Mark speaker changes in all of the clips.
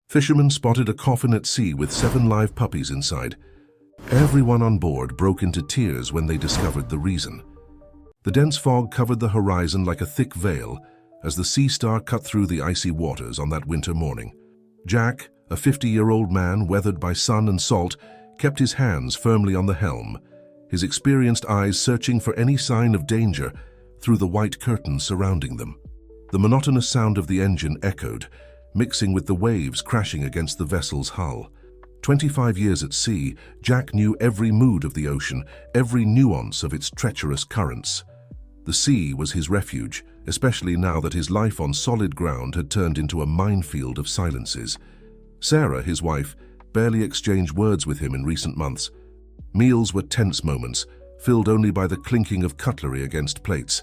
Speaker 1: Fishermen spotted a coffin at sea with 7 live puppies inside. Everyone on board broke into tears when they discovered the reason. The dense fog covered the horizon like a thick veil as the sea star cut through the icy waters on that winter morning. Jack, a 50-year-old man weathered by sun and salt, kept his hands firmly on the helm, his experienced eyes searching for any sign of danger through the white curtains surrounding them. The monotonous sound of the engine echoed, mixing with the waves crashing against the vessel's hull. 25 years at sea, Jack knew every mood of the ocean, every nuance of its treacherous currents. The sea was his refuge, especially now that his life on solid ground had turned into a minefield of silences. Sarah, his wife, barely exchanged words with him in recent months. Meals were tense moments, filled only by the clinking of cutlery against plates.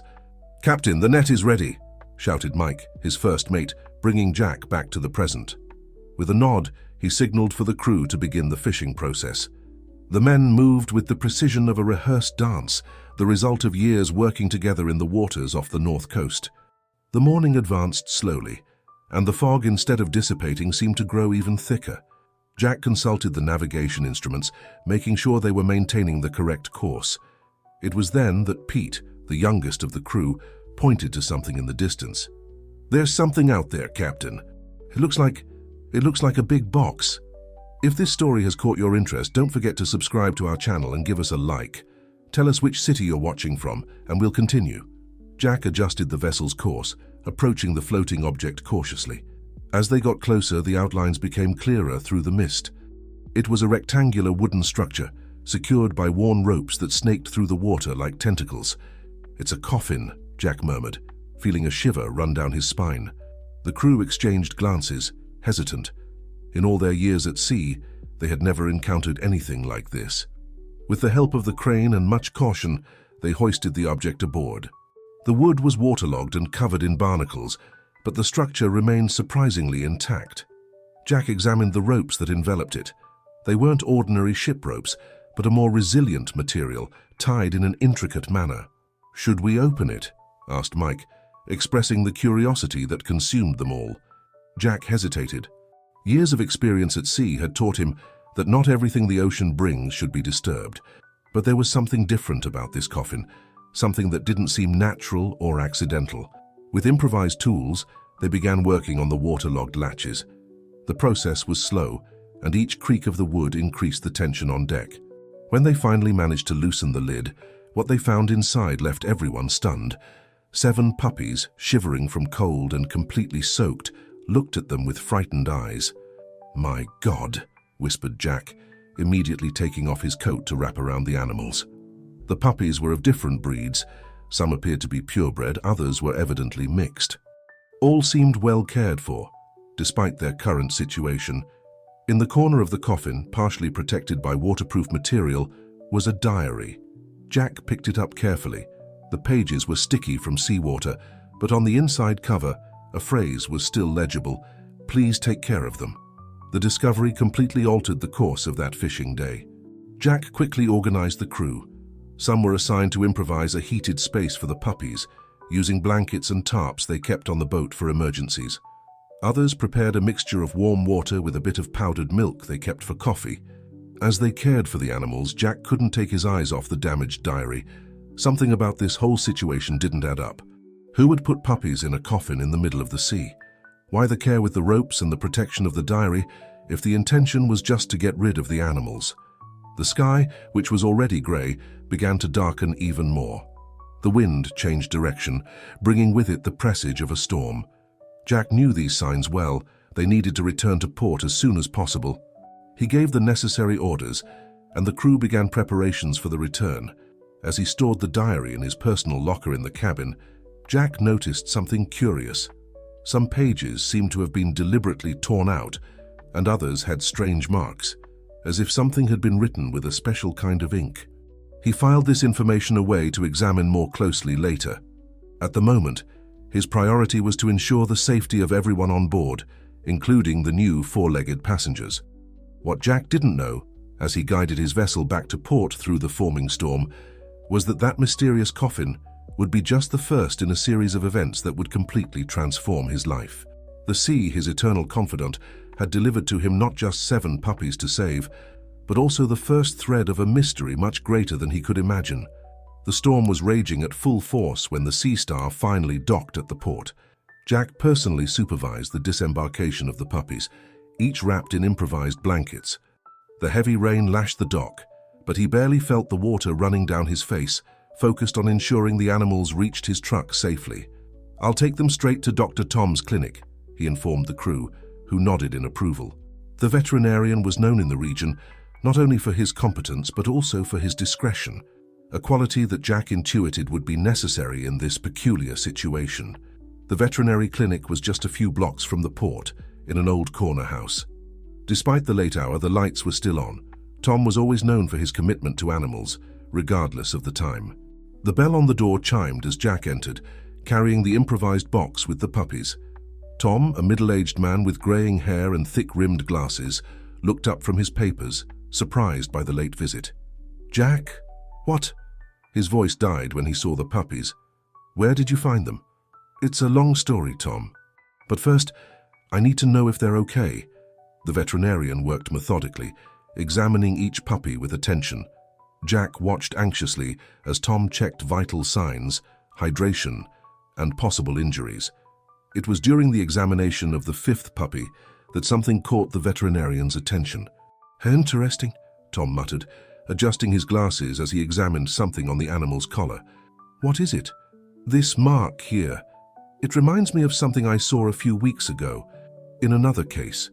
Speaker 1: "Captain, the net is ready," shouted Mike, his first mate, bringing Jack back to the present. With a nod, he signaled for the crew to begin the fishing process. The men moved with the precision of a rehearsed dance, the result of years working together in the waters off the north coast. The morning advanced slowly, and the fog, instead of dissipating, seemed to grow even thicker. Jack consulted the navigation instruments, making sure they were maintaining the correct course. It was then that Pete, the youngest of the crew, pointed to something in the distance. "There's something out there, Captain. It looks like a big box." If this story has caught your interest, don't forget to subscribe to our channel and give us a like. Tell us which city you're watching from, and we'll continue. Jack adjusted the vessel's course, approaching the floating object cautiously. As they got closer, the outlines became clearer through the mist. It was a rectangular wooden structure, secured by worn ropes that snaked through the water like tentacles. "It's a coffin," Jack murmured, feeling a shiver run down his spine. The crew exchanged glances, hesitant. In all their years at sea, they had never encountered anything like this. With the help of the crane and much caution, they hoisted the object aboard. The wood was waterlogged and covered in barnacles, but the structure remained surprisingly intact. Jack examined the ropes that enveloped it. They weren't ordinary ship ropes, but a more resilient material, tied in an intricate manner. "Should we open it?" asked Mike, expressing the curiosity that consumed them all. Jack hesitated. Years of experience at sea had taught him that not everything the ocean brings should be disturbed. But there was something different about this coffin, something that didn't seem natural or accidental. With improvised tools, they began working on the waterlogged latches. The process was slow, and each creak of the wood increased the tension on deck. When they finally managed to loosen the lid, what they found inside left everyone stunned. 7 puppies, shivering from cold and completely soaked, looked at them with frightened eyes. "My God," whispered Jack, immediately taking off his coat to wrap around the animals. The puppies were of different breeds. Some appeared to be purebred, others were evidently mixed. All seemed well cared for, despite their current situation. In the corner of the coffin, partially protected by waterproof material, was a diary. Jack picked it up carefully. The pages were sticky from seawater, but on the inside cover, a phrase was still legible: "Please take care of them." The discovery completely altered the course of that fishing day. Jack quickly organized the crew. Some were assigned to improvise a heated space for the puppies, using blankets and tarps they kept on the boat for emergencies. Others prepared a mixture of warm water with a bit of powdered milk they kept for coffee. As they cared for the animals, Jack couldn't take his eyes off the damaged diary. Something about this whole situation didn't add up. Who would put puppies in a coffin in the middle of the sea? Why the care with the ropes and the protection of the diary if the intention was just to get rid of the animals? The sky, which was already grey, began to darken even more. The wind changed direction, bringing with it the presage of a storm. Jack knew these signs well. They needed to return to port as soon as possible. He gave the necessary orders, and the crew began preparations for the return. As he stored the diary in his personal locker in the cabin, Jack noticed something curious. Some pages seemed to have been deliberately torn out, and others had strange marks, as if something had been written with a special kind of ink. He filed this information away to examine more closely later. At the moment, his priority was to ensure the safety of everyone on board, including the new 4-legged passengers. What Jack didn't know, as he guided his vessel back to port through the forming storm, was that that mysterious coffin would be just the first in a series of events that would completely transform his life. The sea, his eternal confidant, had delivered to him not just 7 puppies to save, but also the first thread of a mystery much greater than he could imagine. The storm was raging at full force when the Sea Star finally docked at the port. Jack personally supervised the disembarkation of the puppies, each wrapped in improvised blankets. The heavy rain lashed the dock, but he barely felt the water running down his face, focused on ensuring the animals reached his truck safely. "I'll take them straight to Dr. Tom's clinic," he informed the crew, who nodded in approval. The veterinarian was known in the region, not only for his competence but also for his discretion, a quality that Jack intuited would be necessary in this peculiar situation. The veterinary clinic was just a few blocks from the port, in an old corner house. Despite the late hour, the lights were still on. Tom was always known for his commitment to animals, regardless of the time. The bell on the door chimed as Jack entered, carrying the improvised box with the puppies. Tom, a middle-aged man with graying hair and thick-rimmed glasses, looked up from his papers, surprised by the late visit. "Jack? What?" His voice died when he saw the puppies. "Where did you find them?" "It's a long story, Tom. But first, I need to know if they're okay." The veterinarian worked methodically, examining each puppy with attention. Jack watched anxiously as Tom checked vital signs, hydration, and possible injuries. It was during the examination of the 5th puppy that something caught the veterinarian's attention. "Interesting," Tom muttered, adjusting his glasses as he examined something on the animal's collar. "What is it?" "This mark here. It reminds me of something I saw a few weeks ago, in another case."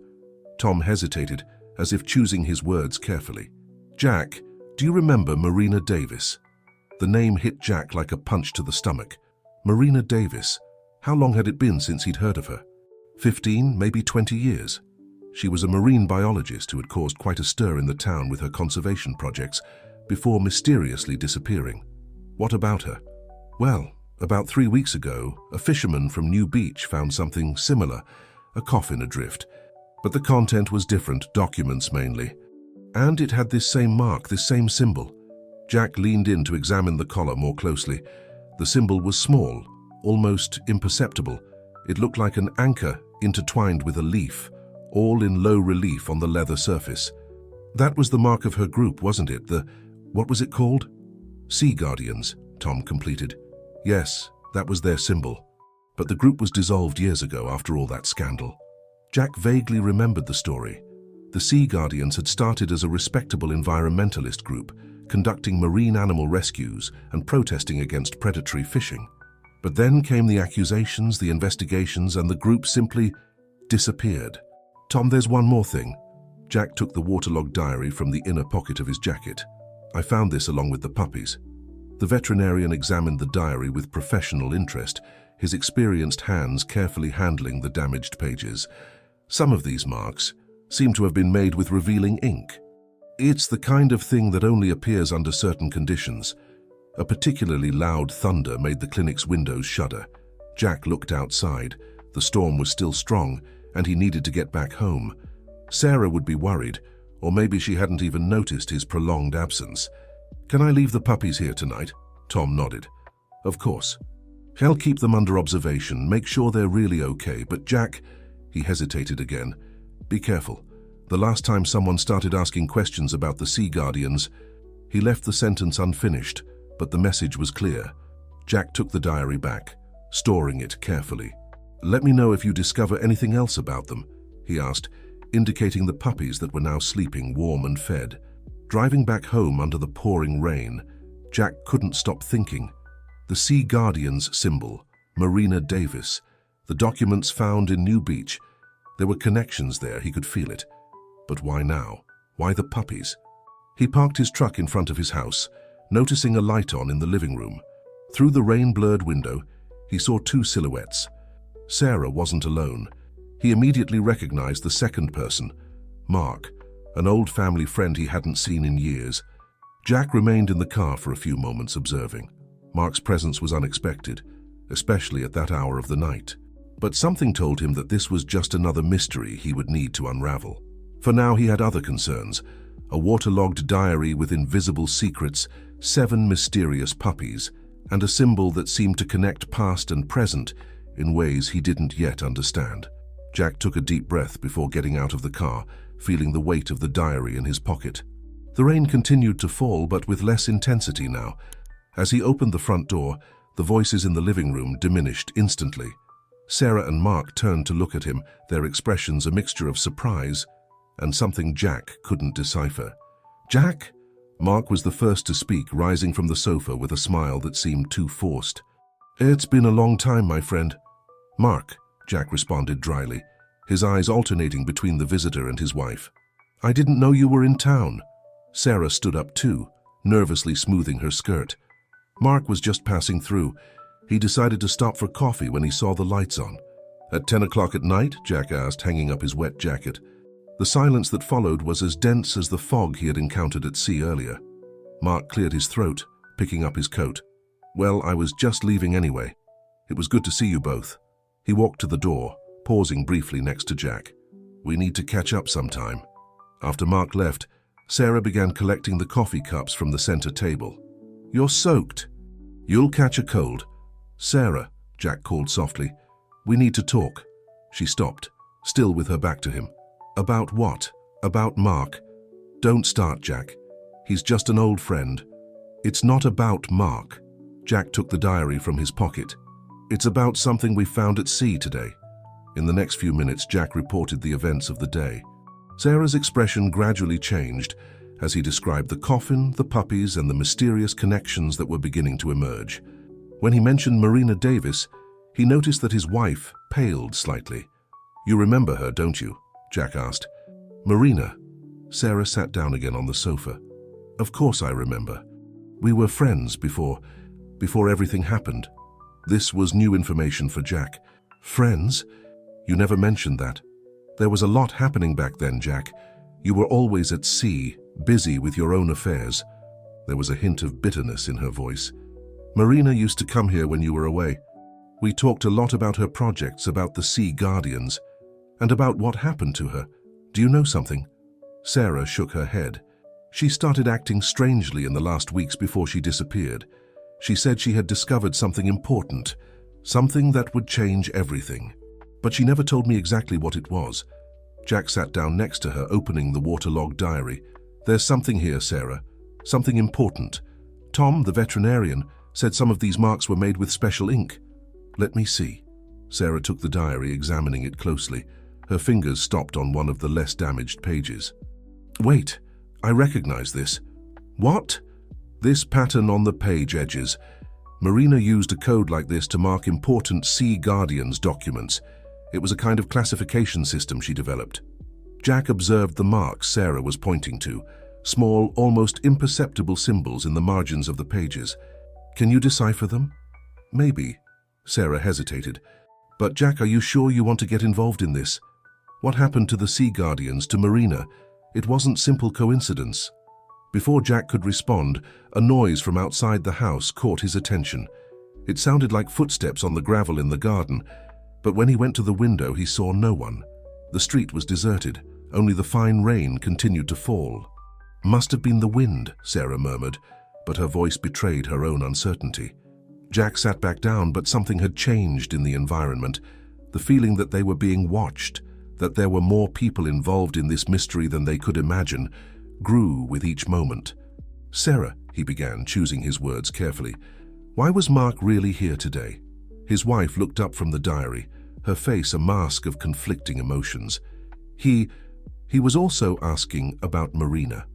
Speaker 1: Tom hesitated, as if choosing his words carefully. "Jack, do you remember Marina Davis?" The name hit Jack like a punch to the stomach. Marina Davis. How long had it been since he'd heard of her? 15, maybe 20 years. She was a marine biologist who had caused quite a stir in the town with her conservation projects, before mysteriously disappearing. What about her? Well, about 3 weeks ago, a fisherman from New Beach found something similar, a coffin adrift. But the content was different, documents mainly. And it had this same mark, this same symbol. Jack leaned in to examine the collar more closely. The symbol was small, almost imperceptible. It looked like an anchor intertwined with a leaf, all in low relief on the leather surface. That was the mark of her group, wasn't it? What was it called? Sea Guardians, Tom completed. Yes, that was their symbol. But the group was dissolved years ago after all that scandal. Jack vaguely remembered the story. The Sea Guardians had started as a respectable environmentalist group, conducting marine animal rescues and protesting against predatory fishing. But then came the accusations, the investigations, and the group simply disappeared. "Tom, there's one more thing." Jack took the waterlogged diary from the inner pocket of his jacket. "I found this along with the puppies." The veterinarian examined the diary with professional interest, his experienced hands carefully handling the damaged pages. Some of these marks seem to have been made with revealing ink. It's the kind of thing that only appears under certain conditions. A particularly loud thunder made the clinic's windows shudder. Jack looked outside. The storm was still strong, and he needed to get back home. Sarah would be worried, or maybe she hadn't even noticed his prolonged absence. "Can I leave the puppies here tonight?" Tom nodded. "Of course. I'll keep them under observation, make sure they're really okay, but Jack..." He hesitated again. "Be careful. The last time someone started asking questions about the Sea Guardians..." He left the sentence unfinished, but the message was clear. Jack took the diary back, storing it carefully. "Let me know if you discover anything else about them," he asked, indicating the puppies that were now sleeping warm and fed. Driving back home under the pouring rain, Jack couldn't stop thinking. The Sea Guardians symbol, Marina Davis, the documents found in New Beach. There were connections there, he could feel it. But why now? Why the puppies? He parked his truck in front of his house, noticing a light on in the living room. Through the rain-blurred window, he saw 2 silhouettes. Sarah wasn't alone. He immediately recognized the second person, Mark, an old family friend he hadn't seen in years. Jack remained in the car for a few moments observing. Mark's presence was unexpected, especially at that hour of the night. But something told him that this was just another mystery he would need to unravel. For now he had other concerns, a waterlogged diary with invisible secrets, 7 mysterious puppies, and a symbol that seemed to connect past and present in ways he didn't yet understand. Jack took a deep breath before getting out of the car, feeling the weight of the diary in his pocket. The rain continued to fall, but with less intensity now. As he opened the front door, the voices in the living room diminished instantly. Sarah and Mark turned to look at him, their expressions a mixture of surprise and something Jack couldn't decipher. "Jack?" Mark was the first to speak, rising from the sofa with a smile that seemed too forced. "It's been a long time, my friend." "Mark," Jack responded dryly, his eyes alternating between the visitor and his wife. "I didn't know you were in town." Sarah stood up too, nervously smoothing her skirt. Mark was just passing through. He decided to stop for coffee when he saw the lights on. "At 10 o'clock at night?" Jack asked, hanging up his wet jacket. The silence that followed was as dense as the fog he had encountered at sea earlier. Mark cleared his throat, picking up his coat. "Well, I was just leaving anyway. It was good to see you both." He walked to the door, pausing briefly next to Jack. "We need to catch up sometime." After Mark left, Sarah began collecting the coffee cups from the center table. "You're soaked." "You'll catch a cold." "Sarah," Jack called softly, "we need to talk." She stopped, still with her back to him. "About what?" "About Mark." "Don't start, Jack. He's just an old friend." "It's not about Mark." Jack took the diary from his pocket. "It's about something we found at sea today." In the next few minutes, Jack reported the events of the day. Sarah's expression gradually changed as he described the coffin, the puppies, and the mysterious connections that were beginning to emerge. When he mentioned Marina Davis, he noticed that his wife paled slightly. "You remember her, don't you?" Jack asked. "Marina." Sarah sat down again on the sofa. "Of course I remember. We were friends before everything happened." This was new information for Jack. "Friends? You never mentioned that." "There was a lot happening back then, Jack. You were always at sea, busy with your own affairs." There was a hint of bitterness in her voice. "Marina used to come here when you were away. We talked a lot about her projects, about the Sea Guardians, and about what happened to her. Do you know something?" Sarah shook her head. "She started acting strangely in the last weeks before she disappeared. She said she had discovered something important, something that would change everything. But she never told me exactly what it was." Jack sat down next to her, opening the waterlogged diary. "There's something here, Sarah. Something important. Tom, the veterinarian, said some of these marks were made with special ink." "Let me see." Sarah took the diary, examining it closely. Her fingers stopped on one of the less damaged pages. "Wait, I recognize this." "What?" "This pattern on the page edges. Marina used a code like this to mark important Sea Guardians documents. It was a kind of classification system she developed." Jack observed the marks Sarah was pointing to, small, almost imperceptible symbols in the margins of the pages. "Can you decipher them?" "Maybe." Sarah hesitated. "But Jack, are you sure you want to get involved in this? What happened to the Sea Guardians, to Marina? It wasn't simple coincidence." Before Jack could respond, a noise from outside the house caught his attention. It sounded like footsteps on the gravel in the garden, but when he went to the window, he saw no one. The street was deserted. Only the fine rain continued to fall. "Must have been the wind," Sarah murmured, but her voice betrayed her own uncertainty. Jack sat back down, but something had changed in the environment. The feeling that they were being watched, that there were more people involved in this mystery than they could imagine, grew with each moment. "Sarah," he began, choosing his words carefully, "why was Mark really here today?" His wife looked up from the diary, her face a mask of conflicting emotions. He was also asking about Marina.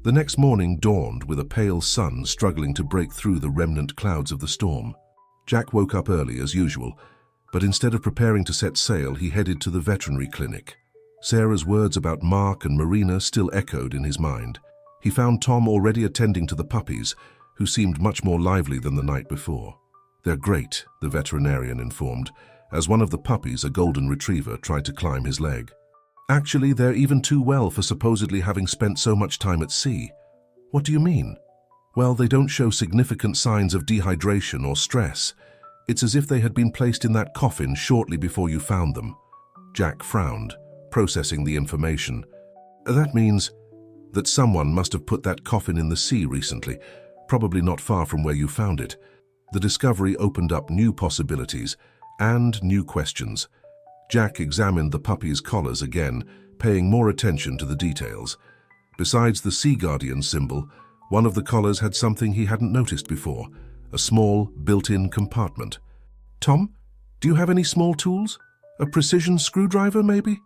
Speaker 1: The next morning dawned with a pale sun struggling to break through the remnant clouds of the storm. Jack woke up early as usual, but instead of preparing to set sail, he headed to the veterinary clinic. Sarah's words about Mark and Marina still echoed in his mind. He found Tom already attending to the puppies, who seemed much more lively than the night before. "They're great," the veterinarian informed, as one of the puppies, a golden retriever, tried to climb his leg. "Actually, they're even too well for supposedly having spent so much time at sea." "What do you mean?" "Well, they don't show significant signs of dehydration or stress. It's as if they had been placed in that coffin shortly before you found them." Jack frowned, processing the information. "That means that someone must have put that coffin in the sea recently, probably not far from where you found it." The discovery opened up new possibilities and new questions. Jack examined the puppies' collars again, paying more attention to the details. Besides the Sea Guardian symbol, one of the collars had something he hadn't noticed before, a small, built-in compartment. "Tom, do you have any small tools? A precision screwdriver, maybe?"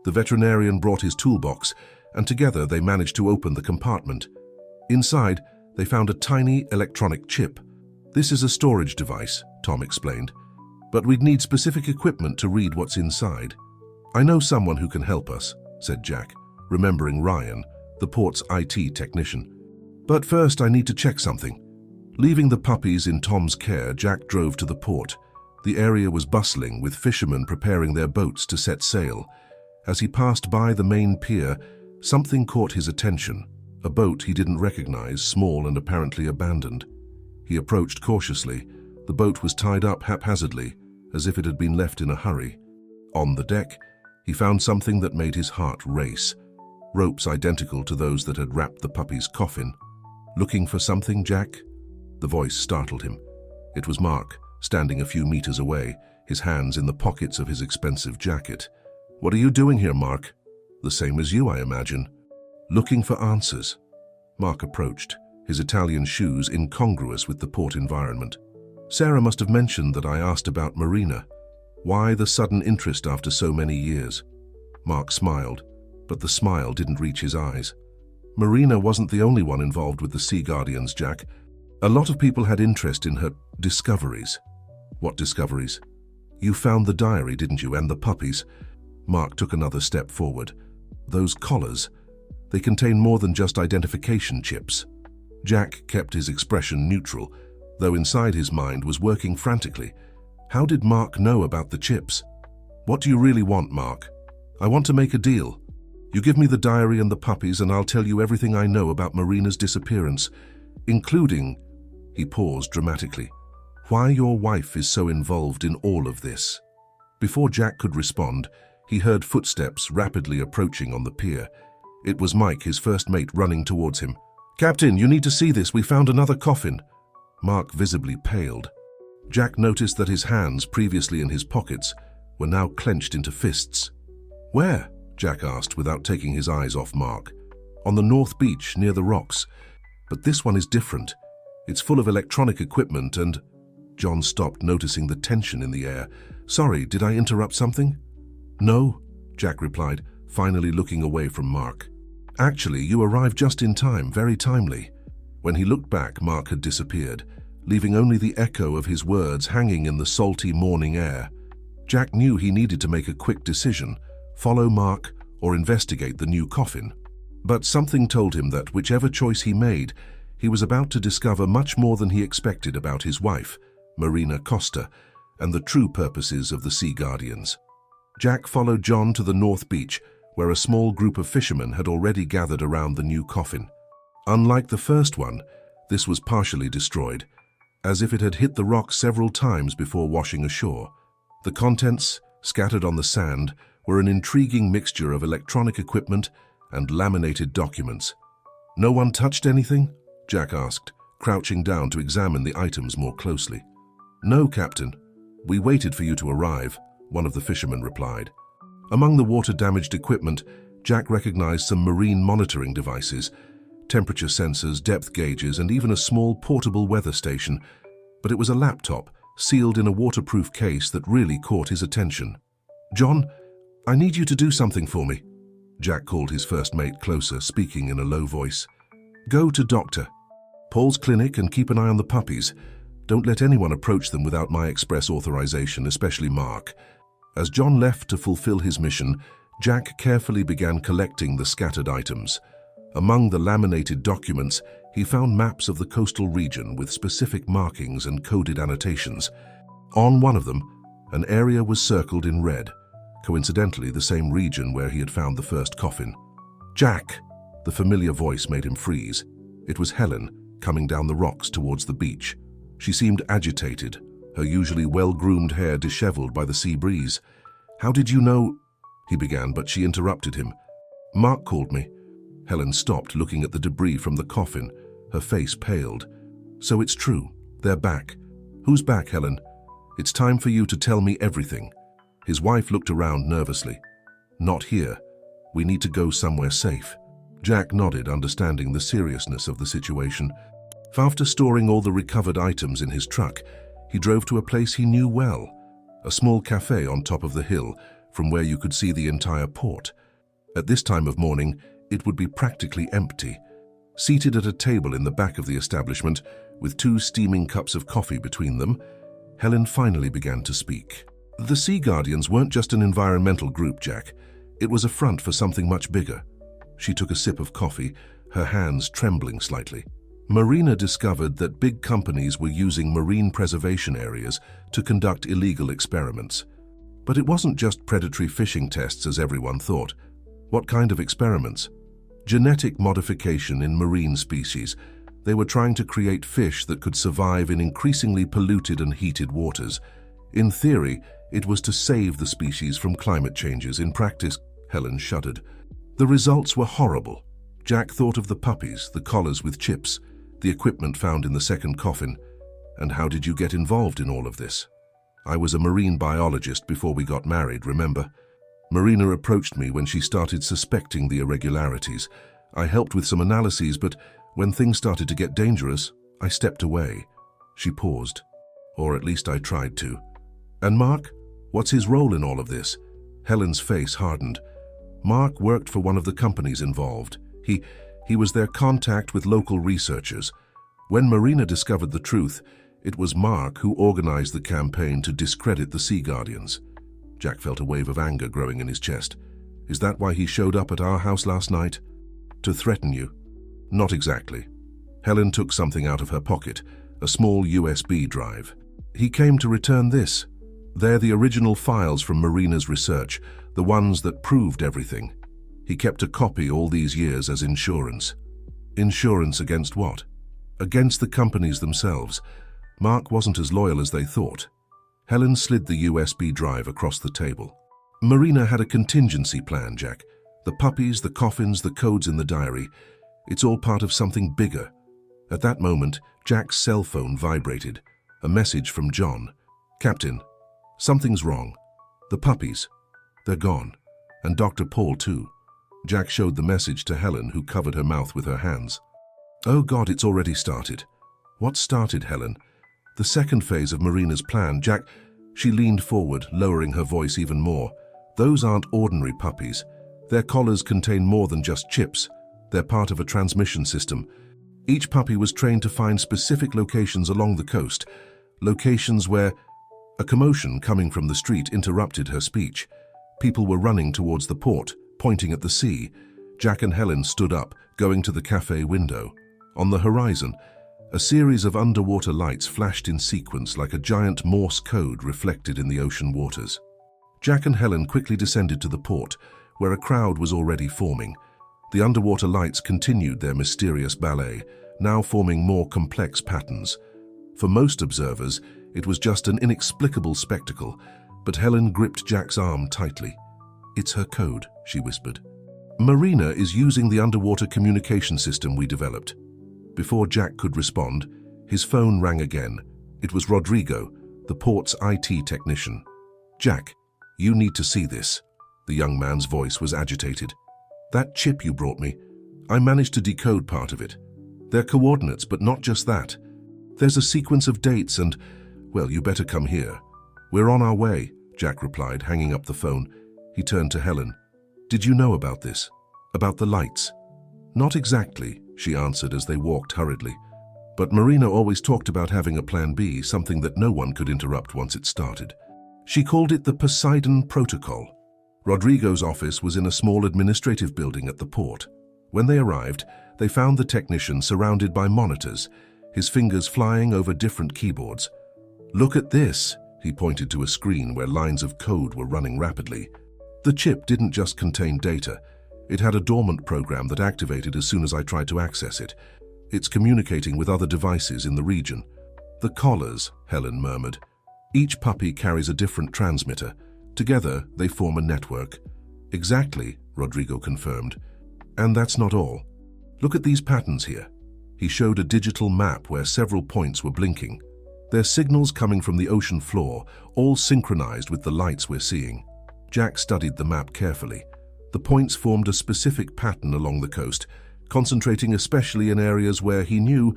Speaker 1: The veterinarian brought his toolbox, and together they managed to open the compartment. Inside, they found a tiny electronic chip. "This is a storage device," Tom explained, "but we'd need specific equipment to read what's inside." "I know someone who can help us," said Jack, remembering Ryan, the port's IT technician. "But first I need to check something." Leaving the puppies in Tom's care, Jack drove to the port. The area was bustling, with fishermen preparing their boats to set sail. As he passed by the main pier, something caught his attention. A boat he didn't recognize, small and apparently abandoned. He approached cautiously. The boat was tied up haphazardly, as if it had been left in a hurry. On the deck, he found something that made his heart race. Ropes identical to those that had wrapped the puppy's coffin. "Looking for something, Jack?" The voice startled him. It was Mark, standing a few meters away, his hands in the pockets of his expensive jacket. "What are you doing here, Mark?" "The same as you, I imagine." "Looking for answers." Mark approached, his Italian shoes incongruous with the port environment. "Sarah must have mentioned that I asked about Marina. Why the sudden interest after so many years?" Mark smiled, but the smile didn't reach his eyes. "Marina wasn't the only one involved with the Sea Guardians, Jack. A lot of people had interest in her discoveries." "What discoveries?" "You found the diary, didn't you, and the puppies?" Mark took another step forward. "Those collars, they contain more than just identification chips." Jack kept his expression neutral, though inside his mind was working frantically. How did Mark know about the chips? "What do you really want, Mark?" "I want to make a deal. You give me the diary and the puppies and I'll tell you everything I know about Marina's disappearance, including—" He paused dramatically. "Why your wife is so involved in all of this." Before Jack could respond, he heard footsteps rapidly approaching on the pier. It was Mike, his first mate, running towards him. "Captain, you need to see this. We found another coffin." Mark visibly paled. Jack noticed that his hands, previously in his pockets, were now clenched into fists. "Where?" Jack asked without taking his eyes off Mark. "On the north beach, near the rocks. But this one is different. It's full of electronic equipment and—" John stopped, noticing the tension in the air. "Sorry, did I interrupt something?" "No," Jack replied, finally looking away from Mark. "Actually, you arrived just in time, very timely." When he looked back, Mark had disappeared, leaving only the echo of his words hanging in the salty morning air. Jack knew he needed to make a quick decision, follow Mark or investigate the new coffin. But something told him that whichever choice he made, he was about to discover much more than he expected about his wife, Marina Costa, and the true purposes of the Sea Guardians. Jack followed John to the North Beach, where a small group of fishermen had already gathered around the new coffin. Unlike the first one, this was partially destroyed, as if it had hit the rocks several times before washing ashore. The contents, scattered on the sand, were an intriguing mixture of electronic equipment and laminated documents. "No one touched anything?" Jack asked, crouching down to examine the items more closely. "No, Captain. We waited for you to arrive," one of the fishermen replied. Among the water-damaged equipment, Jack recognized some marine monitoring devices, temperature sensors, depth gauges, and even a small portable weather station. But it was a laptop, sealed in a waterproof case, that really caught his attention. "John, I need you to do something for me." Jack called his first mate closer, speaking in a low voice. "Go to Dr. Paul's clinic and keep an eye on the puppies. Don't let anyone approach them without my express authorization, especially Mark." As John left to fulfill his mission, Jack carefully began collecting the scattered items. Among the laminated documents, he found maps of the coastal region with specific markings and coded annotations. On one of them, an area was circled in red, coincidentally the same region where he had found the first coffin. "Jack!" The familiar voice made him freeze. It was Helen, coming down the rocks towards the beach. She seemed agitated, her usually well-groomed hair disheveled by the sea breeze. "How did you know—" he began, but she interrupted him. "Mark called me." Helen stopped, looking at the debris from the coffin. Her face paled. "So it's true. They're back." "Who's back, Helen? It's time for you to tell me everything." His wife looked around nervously. "Not here. We need to go somewhere safe." Jack nodded, understanding the seriousness of the situation. After storing all the recovered items in his truck, he drove to a place he knew well, a small cafe on top of the hill from where you could see the entire port. At this time of morning, it would be practically empty. Seated at a table in the back of the establishment, with 2 steaming cups of coffee between them, Helen finally began to speak. The Sea Guardians weren't just an environmental group, Jack. It was a front for something much bigger. She took a sip of coffee, her hands trembling slightly. Marina discovered that big companies were using marine preservation areas to conduct illegal experiments. But it wasn't just predatory fishing tests as everyone thought. What kind of experiments? Genetic modification in marine species. They were trying to create fish that could survive in increasingly polluted and heated waters. In theory, it was to save the species from climate changes. In practice, Helen shuddered. The results were horrible. Jack thought of the puppies, the collars with chips, the equipment found in the second coffin. And how did you get involved in all of this? I was a marine biologist before we got married, remember? Marina approached me when she started suspecting the irregularities. I helped with some analyses, but when things started to get dangerous, I stepped away. She paused. Or at least I tried to. And Mark? What's his role in all of this? Helen's face hardened. Mark worked for one of the companies involved. He was their contact with local researchers. When Marina discovered the truth, it was Mark who organized the campaign to discredit the Sea Guardians. Jack felt a wave of anger growing in his chest. Is that why he showed up at our house last night? To threaten you? Not exactly. Helen took something out of her pocket, a small USB drive. He came to return this. They're the original files from Marina's research, the ones that proved everything. He kept a copy all these years as insurance. Insurance against what? Against the companies themselves. Mark wasn't as loyal as they thought. Helen slid the USB drive across the table. Marina had a contingency plan, Jack. The puppies, the coffins, the codes in the diary. It's all part of something bigger. At that moment, Jack's cell phone vibrated. A message from John. Captain, something's wrong. The puppies, they're gone. And Dr. Paul too. Jack showed the message to Helen, who covered her mouth with her hands. Oh God, it's already started. What started, Helen? The second phase of Marina's plan, Jack. She leaned forward, lowering her voice even more. Those aren't ordinary puppies. Their collars contain more than just chips. They're part of a transmission system. Each puppy was trained to find specific locations along the coast, locations where... A commotion coming from the street interrupted her speech. People were running towards the port, pointing at the sea. Jack and Helen stood up, going to the cafe window. On the horizon, a series of underwater lights flashed in sequence like a giant Morse code reflected in the ocean waters. Jack and Helen quickly descended to the port, where a crowd was already forming. The underwater lights continued their mysterious ballet, now forming more complex patterns. For most observers, it was just an inexplicable spectacle, but Helen gripped Jack's arm tightly. It's her code, she whispered. Marina is using the underwater communication system we developed. Before Jack could respond, his phone rang again. It was Rodrigo, the port's IT technician. Jack, you need to see this. The young man's voice was agitated. That chip you brought me, I managed to decode part of it. They're coordinates, but not just that. There's a sequence of dates and, well, you better come here. We're on our way, Jack replied, hanging up the phone. He turned to Helen. Did you know about this? About the lights? Not exactly, she answered as they walked hurriedly. But Marina always talked about having a plan B, something that no one could interrupt once it started. She called it the Poseidon Protocol. Rodrigo's office was in a small administrative building at the port. When they arrived, they found the technician surrounded by monitors, his fingers flying over different keyboards. Look at this, he pointed to a screen where lines of code were running rapidly. The chip didn't just contain data. It had a dormant program that activated as soon as I tried to access it. It's communicating with other devices in the region. The collars, Helen murmured. Each puppy carries a different transmitter. Together, they form a network. Exactly, Rodrigo confirmed. And that's not all. Look at these patterns here. He showed a digital map where several points were blinking. They're signals coming from the ocean floor, all synchronized with the lights we're seeing. Jack studied the map carefully. The points formed a specific pattern along the coast, concentrating especially in areas where he knew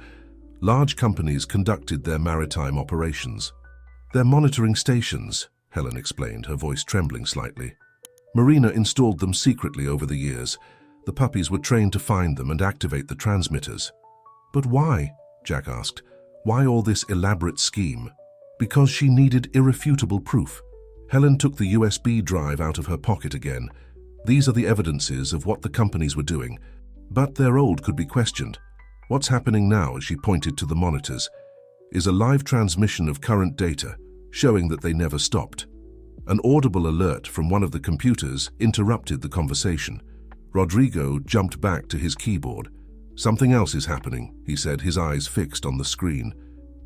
Speaker 1: large companies conducted their maritime operations. "They're monitoring stations," Helen explained, her voice trembling slightly. "Marina installed them secretly over the years. The puppies were trained to find them and activate the transmitters." "But why?" Jack asked. "Why all this elaborate scheme?" "Because she needed irrefutable proof." Helen took the USB drive out of her pocket again. "These are the evidences of what the companies were doing, but their old could be questioned. What's happening now," as she pointed to the monitors, "is a live transmission of current data, showing that they never stopped." An audible alert from one of the computers interrupted the conversation. Rodrigo jumped back to his keyboard. "Something else is happening," he said, his eyes fixed on the screen.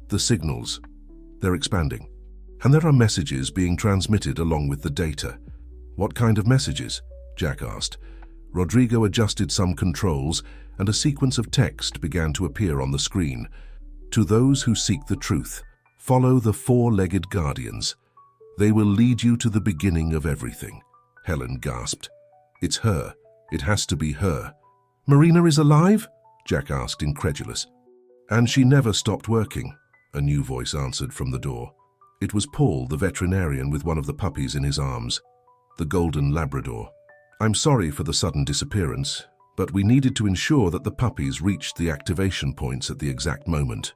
Speaker 1: "The signals. They're expanding. And there are messages being transmitted along with the data." "What kind of messages?" Jack asked. Rodrigo adjusted some controls, and a sequence of text began to appear on the screen. "To those who seek the truth, follow the four-legged guardians. They will lead you to the beginning of everything." Helen gasped. "It's her. It has to be her." "Marina is alive?" Jack asked, incredulous. "And she never stopped working," a new voice answered from the door. It was Paul, the veterinarian, with one of the puppies in his arms, the golden Labrador. "I'm sorry for the sudden disappearance, but we needed to ensure that the puppies reached the activation points at the exact moment."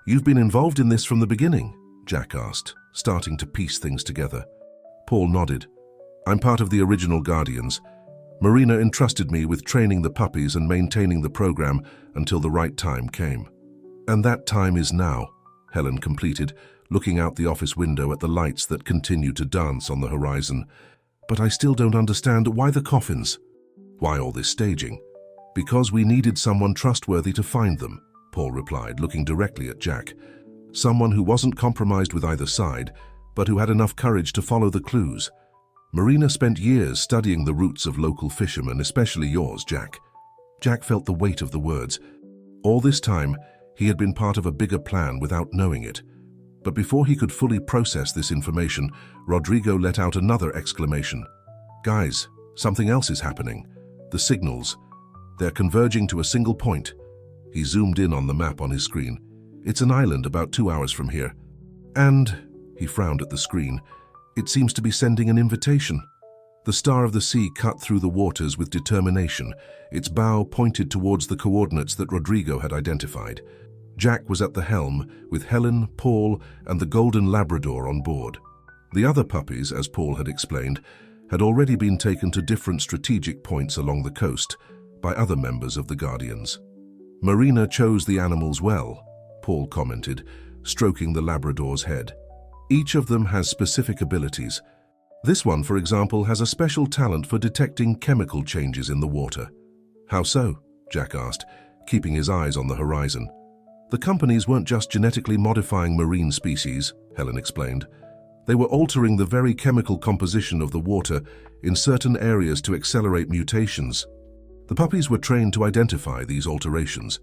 Speaker 1: "You've been involved in this from the beginning?" Jack asked, starting to piece things together. Paul nodded. "I'm part of the original Guardians. Marina entrusted me with training the puppies and maintaining the program until the right time came." "And that time is now," Helen completed, looking out the office window at the lights that continued to dance on the horizon. "But I still don't understand why the coffins. Why all this staging?" "Because we needed someone trustworthy to find them," Paul replied, looking directly at Jack. "Someone who wasn't compromised with either side, but who had enough courage to follow the clues. Marina spent years studying the routes of local fishermen, especially yours, Jack." Jack felt the weight of the words. All this time, he had been part of a bigger plan without knowing it. But before he could fully process this information, Rodrigo let out another exclamation. "Guys, something else is happening. The signals. They're converging to a single point." He zoomed in on the map on his screen. "It's an island about 2 hours from here. And," he frowned at the screen, "it seems to be sending an invitation." The Star of the Sea cut through the waters with determination, its bow pointed towards the coordinates that Rodrigo had identified. Jack was at the helm, with Helen, Paul, and the golden Labrador on board. The other puppies, as Paul had explained, had already been taken to different strategic points along the coast by other members of the Guardians. "Marina chose the animals well," Paul commented, stroking the Labrador's head. "Each of them has specific abilities. This one, for example, has a special talent for detecting chemical changes in the water." "How so?" Jack asked, keeping his eyes on the horizon. "The companies weren't just genetically modifying marine species," Helen explained. "They were altering the very chemical composition of the water in certain areas to accelerate mutations. The puppies were trained to identify these alterations."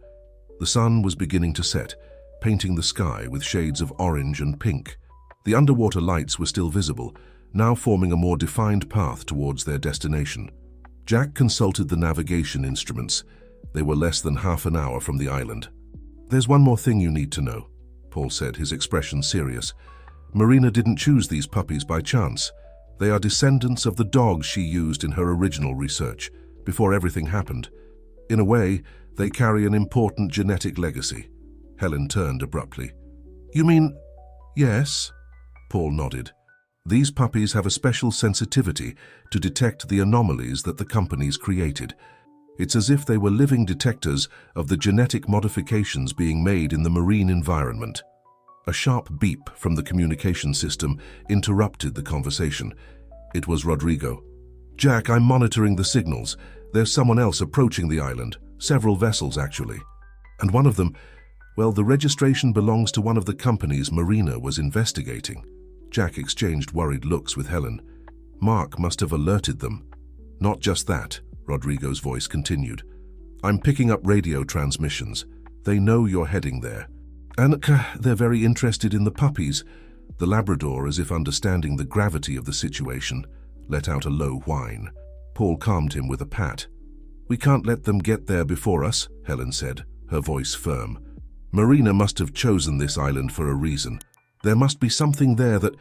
Speaker 1: The sun was beginning to set, painting the sky with shades of orange and pink. The underwater lights were still visible, now forming a more defined path towards their destination. Jack consulted the navigation instruments. They were less than half an hour from the island. "There's one more thing you need to know," Paul said, his expression serious. "Marina didn't choose these puppies by chance. They are descendants of the dogs she used in her original research, before everything happened. In a way, they carry an important genetic legacy." Helen turned abruptly. "You mean—" "Yes," Paul nodded. "These puppies have a special sensitivity to detect the anomalies that the companies created. It's as if they were living detectors of the genetic modifications being made in the marine environment." A sharp beep from the communication system interrupted the conversation. It was Rodrigo. "Jack, I'm monitoring the signals. There's someone else approaching the island. Several vessels, actually. And one of them, well, the registration belongs to one of the companies Marina was investigating." Jack exchanged worried looks with Helen. "Mark must have alerted them." "Not just that," Rodrigo's voice continued. "I'm picking up radio transmissions. They know you're heading there. And they're very interested in the puppies. The Labrador, as if understanding the gravity of the situation, let out a low whine. Paul calmed him with a pat. "We can't let them get there before us," Helen said, her voice firm. "Marina must have chosen this island for a reason. There must be something there that—"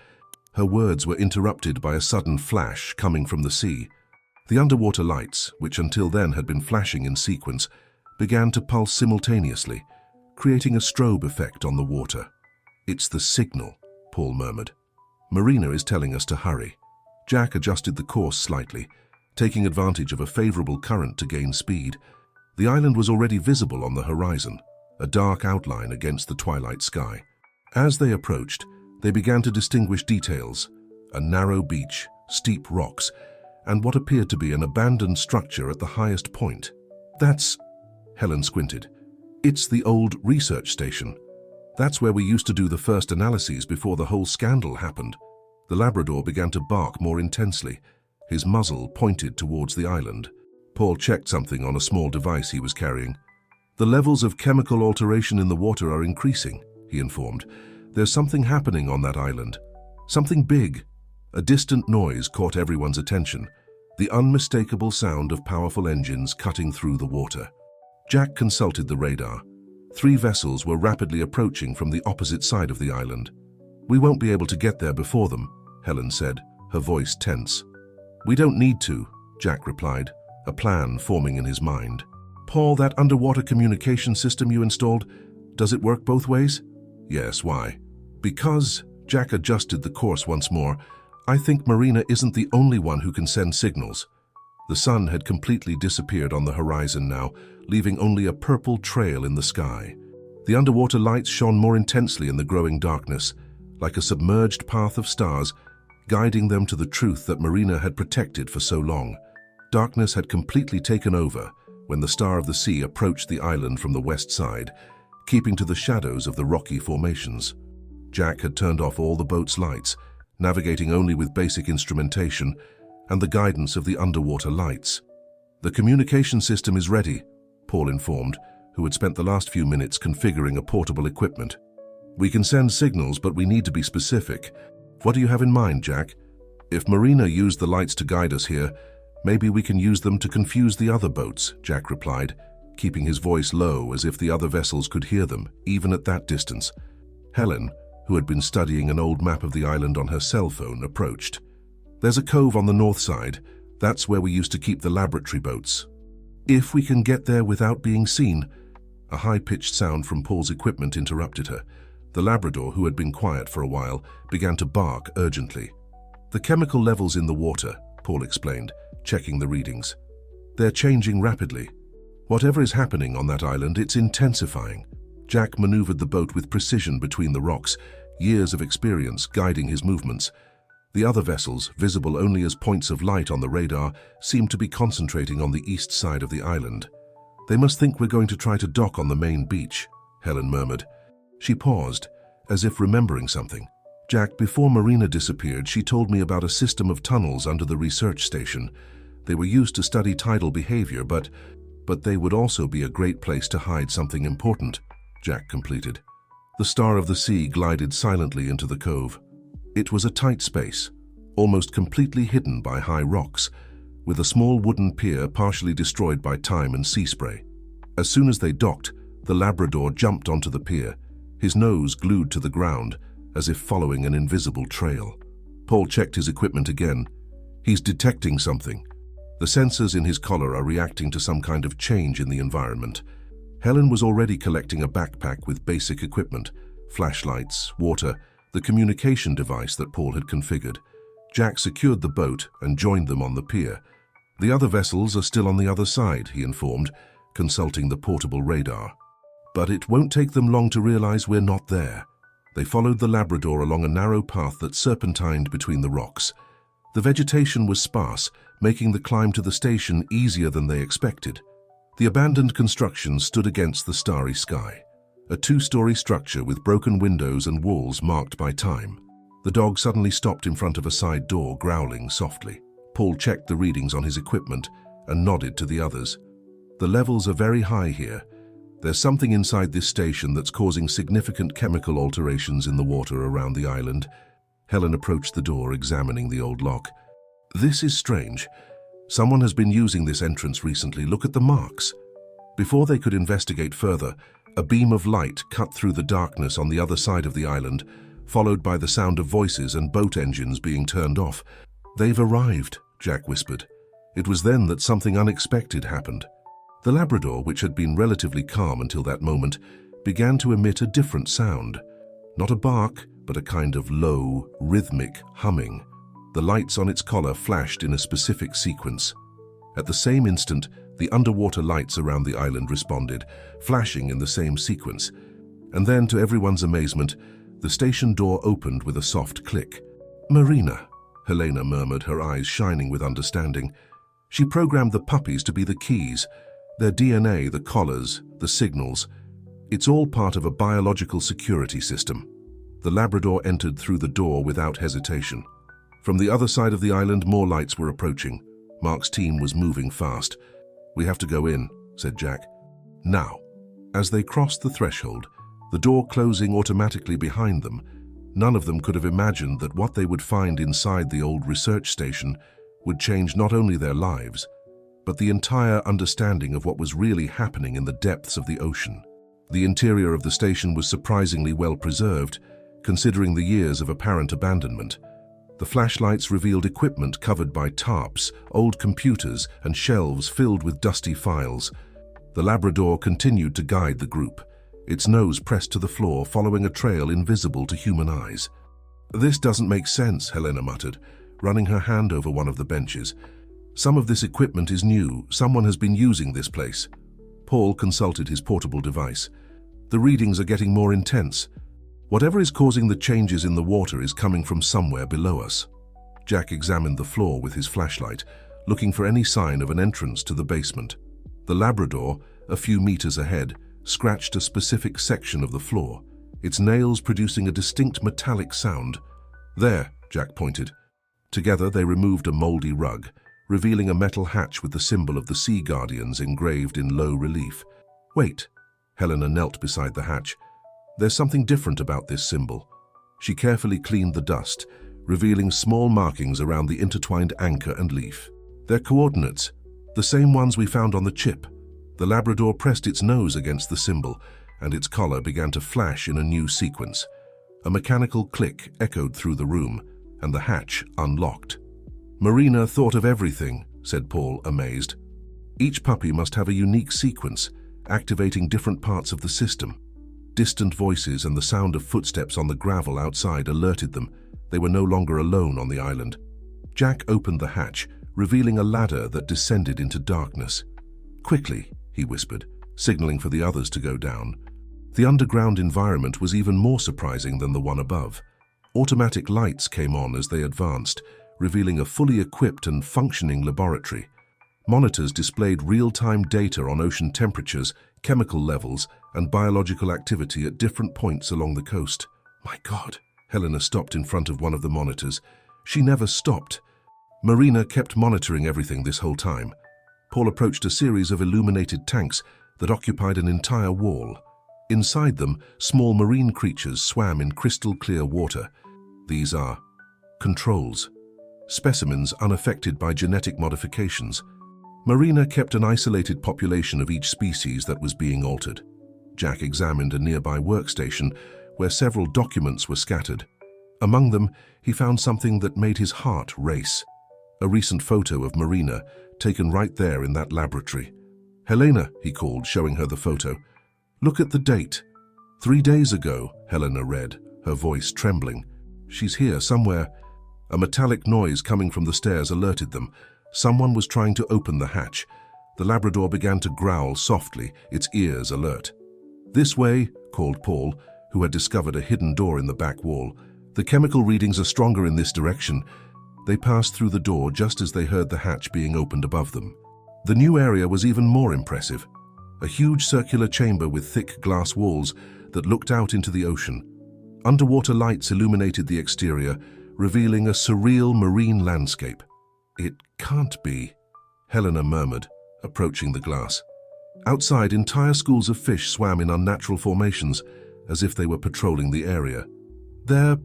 Speaker 1: Her words were interrupted by a sudden flash coming from the sea. The underwater lights, which until then had been flashing in sequence, began to pulse simultaneously, creating a strobe effect on the water. "It's the signal," Paul murmured. "Marina is telling us to hurry." Jack adjusted the course slightly, taking advantage of a favorable current to gain speed. The island was already visible on the horizon, a dark outline against the twilight sky. As they approached, they began to distinguish details: a narrow beach, steep rocks, and what appeared to be an abandoned structure at the highest point. "That's—" Helen squinted. "It's the old research station. That's where we used to do the first analyses before the whole scandal happened." The Labrador began to bark more intensely, his muzzle pointed towards the island. Paul checked something on a small device he was carrying. "The levels of chemical alteration in the water are increasing," he informed. "There's something happening on that island. Something big." A distant noise caught everyone's attention, the unmistakable sound of powerful engines cutting through the water. Jack consulted the radar. 3 vessels were rapidly approaching from the opposite side of the island. "We won't be able to get there before them," Helen said, her voice tense. "We don't need to," Jack replied, a plan forming in his mind. "Paul, that underwater communication system you installed, does it work both ways?" "Yes, why?" "Because," Jack adjusted the course once more, "I think Marina isn't the only one who can send signals." The sun had completely disappeared on the horizon now, leaving only a purple trail in the sky. The underwater lights shone more intensely in the growing darkness, like a submerged path of stars, guiding them to the truth that Marina had protected for so long. Darkness had completely taken over when the Star of the Sea approached the island from the west side, keeping to the shadows of the rocky formations. Jack had turned off all the boat's lights, navigating only with basic instrumentation and the guidance of the underwater lights. "The communication system is ready," Paul informed, who had spent the last few minutes configuring a portable equipment. "We can send signals, but we need to be specific. What do you have in mind, Jack?" "If Marina used the lights to guide us here, maybe we can use them to confuse the other boats," Jack replied, keeping his voice low as if the other vessels could hear them, even at that distance. Helen, who had been studying an old map of the island on her cell phone, approached. "There's a cove on the north side. That's where we used to keep the laboratory boats. If we can get there without being seen—" A high-pitched sound from Paul's equipment interrupted her. The Labrador, who had been quiet for a while, began to bark urgently. "The chemical levels in the water," Paul explained, checking the readings. "They're changing rapidly. Whatever is happening on that island, it's intensifying." Jack maneuvered the boat with precision between the rocks, years of experience guiding his movements. The other vessels, visible only as points of light on the radar, seemed to be concentrating on the east side of the island. "They must think we're going to try to dock on the main beach," Helen murmured. She paused, as if remembering something. "Jack, before Marina disappeared, she told me about a system of tunnels under the research station. They were used to study tidal behavior, but they would also be a great place to hide something important," Jack completed. The Star of the Sea glided silently into the cove. It was a tight space, almost completely hidden by high rocks, with a small wooden pier partially destroyed by time and sea spray. As soon as they docked, the Labrador jumped onto the pier, his nose glued to the ground, as if following an invisible trail. Paul checked his equipment again. "He's detecting something. The sensors in his collar are reacting to some kind of change in the environment." Helen was already collecting a backpack with basic equipment, flashlights, water, the communication device that Paul had configured. Jack secured the boat and joined them on the pier. "The other vessels are still on the other side," he informed, consulting the portable radar. "But it won't take them long to realize we're not there." They followed the Labrador along a narrow path that serpentined between the rocks. The vegetation was sparse, making the climb to the station easier than they expected. The abandoned construction stood against the starry sky, a 2-story structure with broken windows and walls marked by time. The dog suddenly stopped in front of a side door, growling softly. Paul checked the readings on his equipment and nodded to the others. "The levels are very high here. There's something inside this station that's causing significant chemical alterations in the water around the island. Helen approached the door, examining the old lock. This is strange. Someone has been using this entrance recently. Look at the marks. Before they could investigate further, a beam of light cut through the darkness on the other side of the island, followed by the sound of voices and boat engines being turned off. "They've arrived," Jack whispered. It was then that something unexpected happened. The Labrador, which had been relatively calm until that moment, began to emit a different sound. Not a bark, but a kind of low, rhythmic humming. The lights on its collar flashed in a specific sequence. At the same instant, the underwater lights around the island responded, flashing in the same sequence. And then, to everyone's amazement, the station door opened with a soft click. "Marina," Helena murmured, her eyes shining with understanding. "She programmed the puppies to be the keys. Their DNA, the collars, the signals. It's all part of a biological security system." The Labrador entered through the door without hesitation. From the other side of the island, more lights were approaching. Mark's team was moving fast. "We have to go in," said Jack. "Now." As they crossed the threshold, the door closing automatically behind them, none of them could have imagined that what they would find inside the old research station would change not only their lives, but the entire understanding of what was really happening in the depths of the ocean. The interior of the station was surprisingly well preserved, considering the years of apparent abandonment. The flashlights revealed equipment covered by tarps, old computers, and shelves filled with dusty files. The Labrador continued to guide the group, its nose pressed to the floor, following a trail invisible to human eyes. "This doesn't make sense," Helena muttered, running her hand over one of the benches. "Some of this equipment is new. Someone has been using this place." Paul consulted his portable device. "The readings are getting more intense. Whatever is causing the changes in the water is coming from somewhere below us." Jack examined the floor with his flashlight, looking for any sign of an entrance to the basement. The Labrador, a few meters ahead, scratched a specific section of the floor, its nails producing a distinct metallic sound. "There," Jack pointed. Together they removed a moldy rug, revealing a metal hatch with the symbol of the Sea Guardians engraved in low relief. "Wait." Helena knelt beside the hatch. "There's something different about this symbol." She carefully cleaned the dust, revealing small markings around the intertwined anchor and leaf. "They're coordinates, the same ones we found on the chip." The Labrador pressed its nose against the symbol, and its collar began to flash in a new sequence. A mechanical click echoed through the room, and the hatch unlocked. "Marina thought of everything," said Paul, amazed. "Each puppy must have a unique sequence, activating different parts of the system." Distant voices and the sound of footsteps on the gravel outside alerted them. They were no longer alone on the island. Jack opened the hatch, revealing a ladder that descended into darkness. "Quickly," he whispered, signaling for the others to go down. The underground environment was even more surprising than the one above. Automatic lights came on as they advanced, revealing a fully equipped and functioning laboratory. Monitors displayed real-time data on ocean temperatures, chemical levels, and biological activity at different points along the coast. "My God!" Helena stopped in front of one of the monitors. She never stopped. Marina kept monitoring everything this whole time. Paul approached a series of illuminated tanks that occupied an entire wall. Inside them, small marine creatures swam in crystal-clear water. These are controls, specimens unaffected by genetic modifications. Marina kept an isolated population of each species that was being altered. Jack examined a nearby workstation where several documents were scattered. Among them, he found something that made his heart race. A recent photo of Marina, taken right there in that laboratory. "Helena," he called, showing her the photo. "Look at the date." 3 days ago, Helena read, her voice trembling. "She's here somewhere." A metallic noise coming from the stairs alerted them. Someone was trying to open the hatch. The Labrador began to growl softly, its ears alert. "This way," called Paul, who had discovered a hidden door in the back wall. "The chemical readings are stronger in this direction." They passed through the door just as they heard the hatch being opened above them. The new area was even more impressive. A huge circular chamber with thick glass walls that looked out into the ocean. Underwater lights illuminated the exterior, revealing a surreal marine landscape. "It can't be," Helena murmured, approaching the glass. Outside, entire schools of fish swam in unnatural formations, as if they were patrolling the area. They're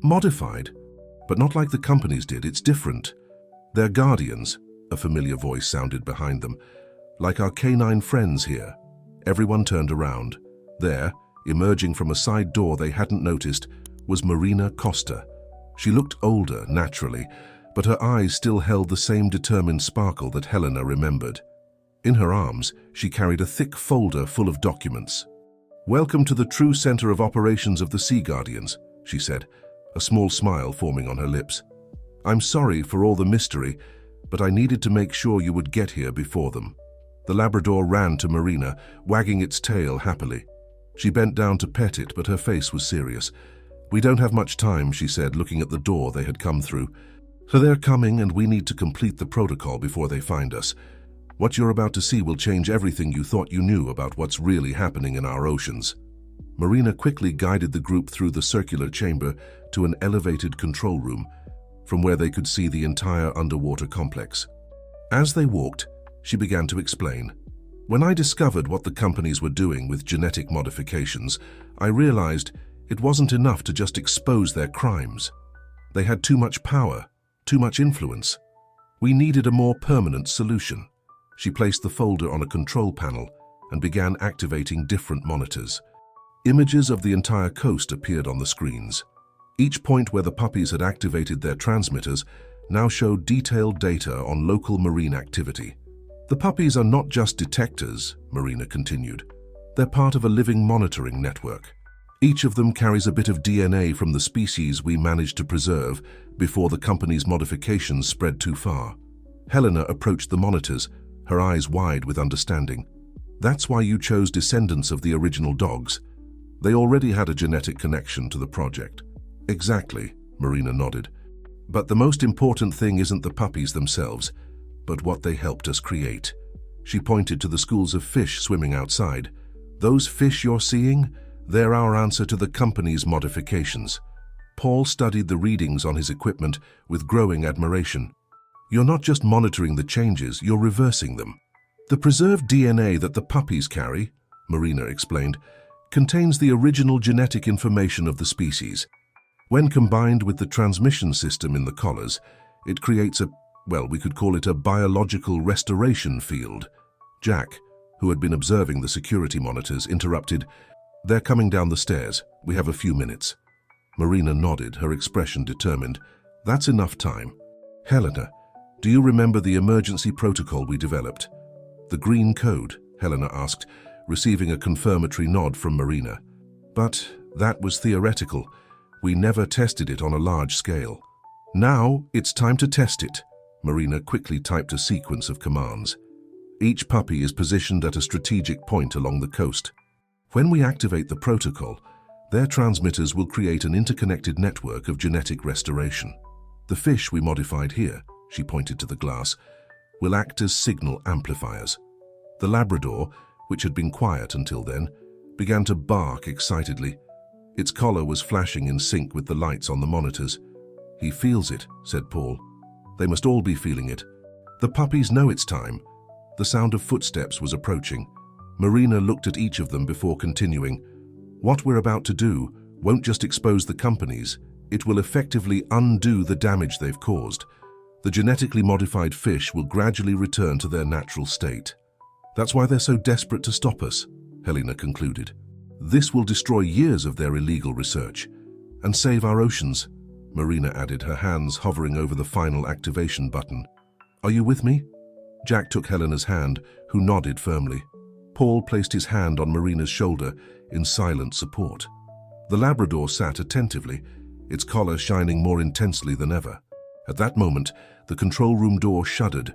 Speaker 1: modified, but not like the companies did. It's different. They're guardians, a familiar voice sounded behind them. Like our canine friends here. Everyone turned around. There, emerging from a side door they hadn't noticed, was Marina Costa. She looked older, naturally, but her eyes still held the same determined sparkle that Helena remembered. In her arms, she carried a thick folder full of documents. "Welcome to the true center of operations of the Sea Guardians," she said, a small smile forming on her lips. "I'm sorry for all the mystery, but I needed to make sure you would get here before them." The Labrador ran to Marina, wagging its tail happily. She bent down to pet it, but her face was serious. "We don't have much time," she said, looking at the door they had come through. "So they're coming, and we need to complete the protocol before they find us. What you're about to see will change everything you thought you knew about what's really happening in our oceans." Marina quickly guided the group through the circular chamber to an elevated control room, from where they could see the entire underwater complex. As they walked, she began to explain. "When I discovered what the companies were doing with genetic modifications, I realized it wasn't enough to just expose their crimes. They had too much power, too much influence. We needed a more permanent solution." She placed the folder on a control panel and began activating different monitors. Images of the entire coast appeared on the screens. Each point where the puppies had activated their transmitters now showed detailed data on local marine activity. "The puppies are not just detectors," Marina continued. "They're part of a living monitoring network. Each of them carries a bit of DNA from the species we managed to preserve before the company's modifications spread too far." Helena approached the monitors, her eyes wide with understanding. "That's why you chose descendants of the original dogs. They already had a genetic connection to the project." "Exactly," Marina nodded. "But the most important thing isn't the puppies themselves, but what they helped us create." She pointed to the schools of fish swimming outside. "Those fish you're seeing, they're our answer to the company's modifications." Paul studied the readings on his equipment with growing admiration. "You're not just monitoring the changes, you're reversing them. The preserved DNA that the puppies carry," Marina explained, "contains the original genetic information of the species. When combined with the transmission system in the collars, it creates we could call it a biological restoration field." Jack, who had been observing the security monitors, interrupted. "They're coming down the stairs. We have a few minutes." Marina nodded, her expression determined. "That's enough time. Helena, do you remember the emergency protocol we developed?" "The green code?" Helena asked, receiving a confirmatory nod from Marina. "But that was theoretical. We never tested it on a large scale." "Now it's time to test it." Marina quickly typed a sequence of commands. "Each puppy is positioned at a strategic point along the coast. When we activate the protocol, their transmitters will create an interconnected network of genetic restoration. The fish we modified here," she pointed to the glass, "will act as signal amplifiers." The Labrador, which had been quiet until then, began to bark excitedly. Its collar was flashing in sync with the lights on the monitors. "He feels it," said Paul. "They must all be feeling it. The puppies know it's time." The sound of footsteps was approaching. Marina looked at each of them before continuing. "What we're about to do won't just expose the companies, it will effectively undo the damage they've caused. The genetically modified fish will gradually return to their natural state. That's why they're so desperate to stop us," Helena concluded. "This will destroy years of their illegal research and save our oceans," Marina added, her hands hovering over the final activation button. "Are you with me?" Jack took Helena's hand, who nodded firmly. Paul placed his hand on Marina's shoulder in silent support. The Labrador sat attentively, its collar shining more intensely than ever. At that moment, the control room door shuddered.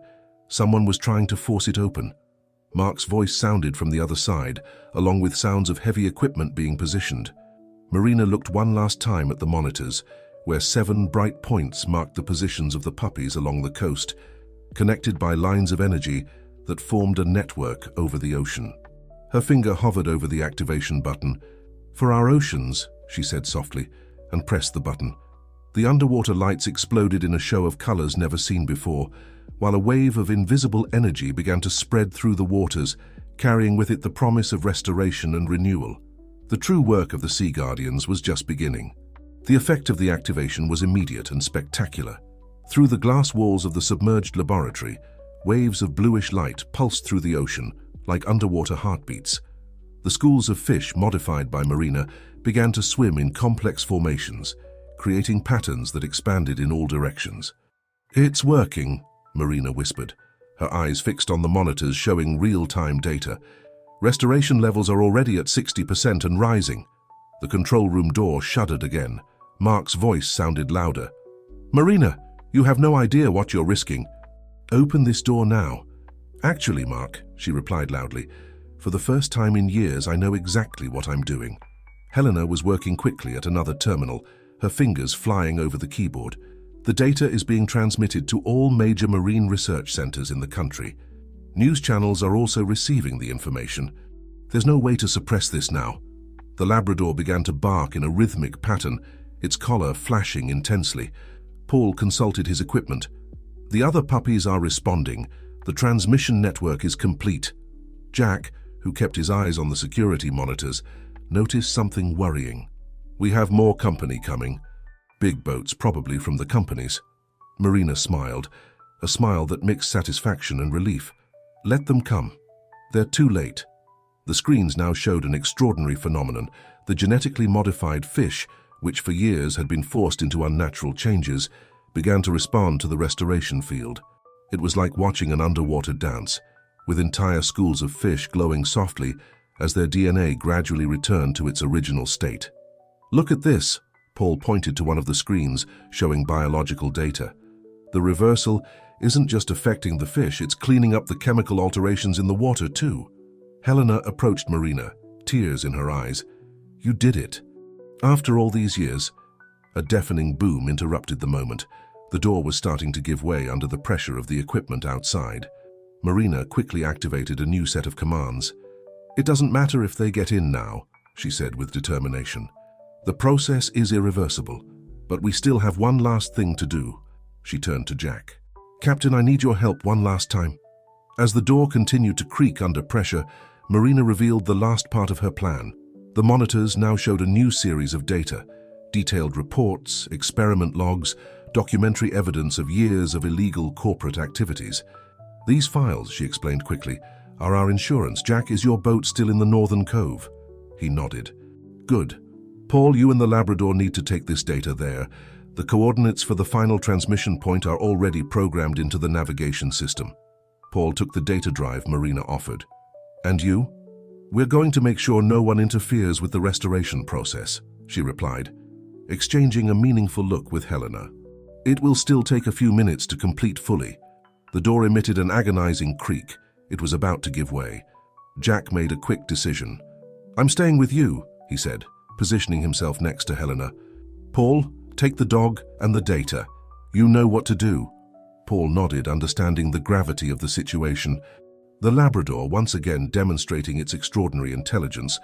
Speaker 1: Someone was trying to force it open. Mark's voice sounded from the other side, along with sounds of heavy equipment being positioned. Marina looked one last time at the monitors, where 7 bright points marked the positions of the puppies along the coast, connected by lines of energy that formed a network over the ocean. Her finger hovered over the activation button. "For our oceans," she said softly, and pressed the button. The underwater lights exploded in a show of colors never seen before, while a wave of invisible energy began to spread through the waters, carrying with it the promise of restoration and renewal. The true work of the Sea Guardians was just beginning. The effect of the activation was immediate and spectacular. Through the glass walls of the submerged laboratory, waves of bluish light pulsed through the ocean like underwater heartbeats. The schools of fish modified by Marina began to swim in complex formations, creating patterns that expanded in all directions. "It's working," Marina whispered, her eyes fixed on the monitors showing real-time data. "Restoration levels are already at 60% and rising." The control room door shuddered again. Mark's voice sounded louder. "Marina, you have no idea what you're risking. Open this door now." "Actually, Mark," she replied loudly, "for the first time in years I know exactly what I'm doing." Helena was working quickly at another terminal, her fingers flying over the keyboard. "The data is being transmitted to all major marine research centers in the country. News channels are also receiving the information. There's no way to suppress this now." The Labrador began to bark in a rhythmic pattern, its collar flashing intensely. Paul consulted his equipment. "The other puppies are responding. The transmission network is complete." Jack, who kept his eyes on the security monitors, noticed something worrying. "We have more company coming. Big boats, probably from the companies." Marina smiled, a smile that mixed satisfaction and relief. "Let them come. They're too late." The screens now showed an extraordinary phenomenon. The genetically modified fish, which for years had been forced into unnatural changes, began to respond to the restoration field. It was like watching an underwater dance, with entire schools of fish glowing softly as their DNA gradually returned to its original state. "Look at this," Paul pointed to one of the screens showing biological data. "The reversal isn't just affecting the fish, it's cleaning up the chemical alterations in the water too." Helena approached Marina, tears in her eyes. "You did it." After all these years, a deafening boom interrupted the moment. The door was starting to give way under the pressure of the equipment outside. Marina quickly activated a new set of commands. "It doesn't matter if they get in now," she said with determination. "The process is irreversible, but we still have one last thing to do." She turned to Jack. "Captain, I need your help one last time." As the door continued to creak under pressure, Marina revealed the last part of her plan. The monitors now showed a new series of data, detailed reports, experiment logs, documentary evidence of years of illegal corporate activities. "These files," she explained quickly, "are our insurance. Jack, is your boat still in the Northern Cove?" He nodded. "Good. Paul, you and the Labrador need to take this data there. The coordinates for the final transmission point are already programmed into the navigation system." Paul took the data drive Marina offered. "And you?" "We're going to make sure no one interferes with the restoration process," she replied, exchanging a meaningful look with Helena. "It will still take a few minutes to complete fully." The door emitted an agonizing creak. It was about to give way. Jack made a quick decision. "I'm staying with you," he said, positioning himself next to Helena. "Paul, take the dog and the data. You know what to do." Paul nodded, understanding the gravity of the situation. The Labrador, once again demonstrating its extraordinary intelligence,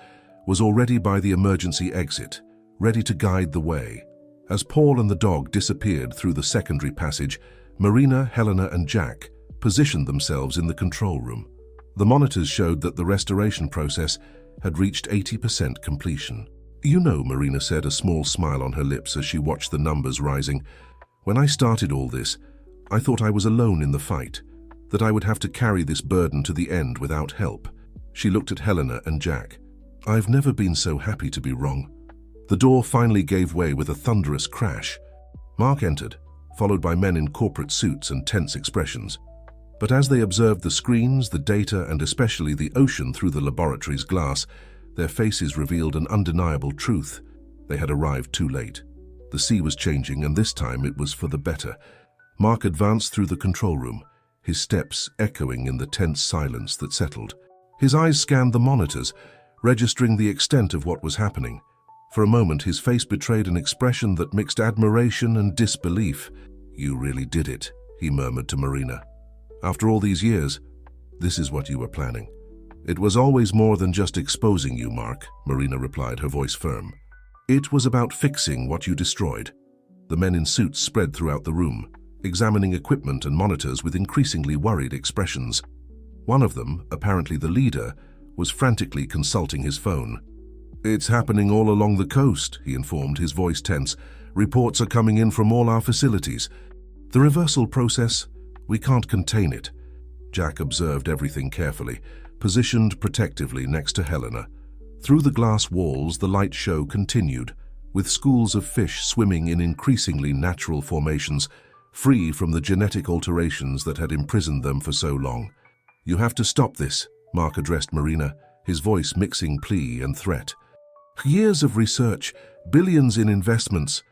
Speaker 1: was already by the emergency exit, ready to guide the way. As Paul and the dog disappeared through the secondary passage, Marina, Helena, and Jack positioned themselves in the control room. The monitors showed that the restoration process had reached 80% completion. "You know," Marina said, a small smile on her lips as she watched the numbers rising, "when I started all this, I thought I was alone in the fight, that I would have to carry this burden to the end without help." She looked at Helena and Jack. "I've never been so happy to be wrong." The door finally gave way with a thunderous crash. Mark entered, followed by men in corporate suits and tense expressions. But as they observed the screens, the data, and especially the ocean through the laboratory's glass, their faces revealed an undeniable truth. They had arrived too late. The sea was changing, and this time it was for the better. Mark advanced through the control room, his steps echoing in the tense silence that settled. His eyes scanned the monitors, registering the extent of what was happening. For a moment, his face betrayed an expression that mixed admiration and disbelief. "You really did it," he murmured to Marina. "After all these years, this is what you were planning." "It was always more than just exposing you, Mark," Marina replied, her voice firm. "It was about fixing what you destroyed." The men in suits spread throughout the room, examining equipment and monitors with increasingly worried expressions. One of them, apparently the leader, was frantically consulting his phone. "It's happening all along the coast," he informed, his voice tense. "Reports are coming in from all our facilities. The reversal process, we can't contain it." Jack observed everything carefully, positioned protectively next to Helena. Through the glass walls, the light show continued, with schools of fish swimming in increasingly natural formations, free from the genetic alterations that had imprisoned them for so long. "You have to stop this," Mark addressed Marina, his voice mixing plea and threat. "Years of research, billions in investments."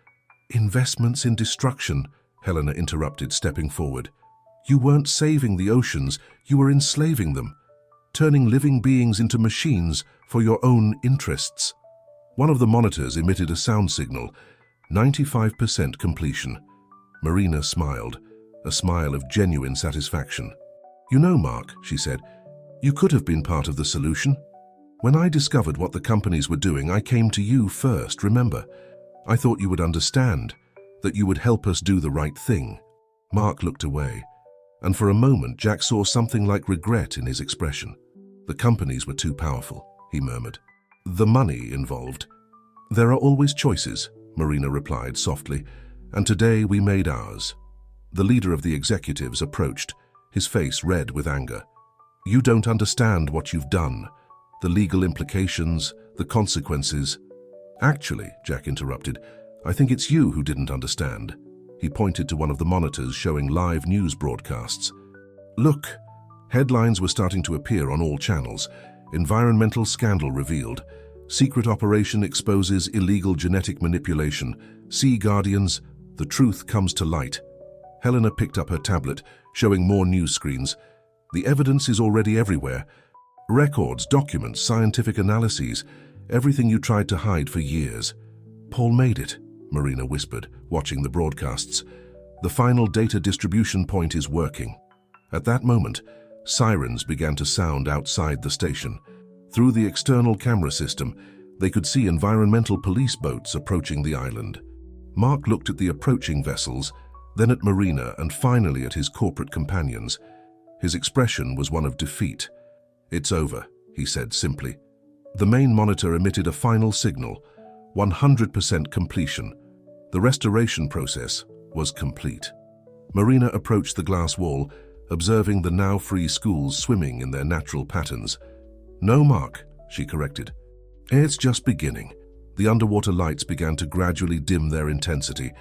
Speaker 1: "Investments in destruction," Helena interrupted, stepping forward. "You weren't saving the oceans, you were enslaving them, turning living beings into machines for your own interests." One of the monitors emitted a sound signal, 95% completion. Marina smiled, a smile of genuine satisfaction. "You know, Mark," she said, "you could have been part of the solution. When I discovered what the companies were doing, I came to you first, remember? I thought you would understand, that you would help us do the right thing." Mark looked away, and for a moment Jack saw something like regret in his expression. "The companies were too powerful," he murmured. "The money involved." "There are always choices," Marina replied softly, "and today we made ours." The leader of the executives approached, his face red with anger. "You don't understand what you've done. The legal implications, the consequences." "Actually," Jack interrupted, "I think it's you who didn't understand." He pointed to one of the monitors showing live news broadcasts. "Look." Headlines were starting to appear on all channels. "Environmental scandal revealed. Secret operation exposes illegal genetic manipulation. Sea Guardians, the truth comes to light." Helena picked up her tablet, showing more news screens. "The evidence is already everywhere. Records, documents, scientific analyses, everything you tried to hide for years." "Paul made it," Marina whispered, watching the broadcasts. "The final data distribution point is working." At that moment, sirens began to sound outside the station. Through the external camera system, they could see environmental police boats approaching the island. Mark looked at the approaching vessels, then at Marina and finally at his corporate companions. His expression was one of defeat. "It's over," he said simply. The main monitor emitted a final signal, 100% completion. The restoration process was complete. Marina approached the glass wall, observing the now free schools swimming in their natural patterns. "No, Mark," she corrected. "It's just beginning." The underwater lights began to gradually dim their intensity,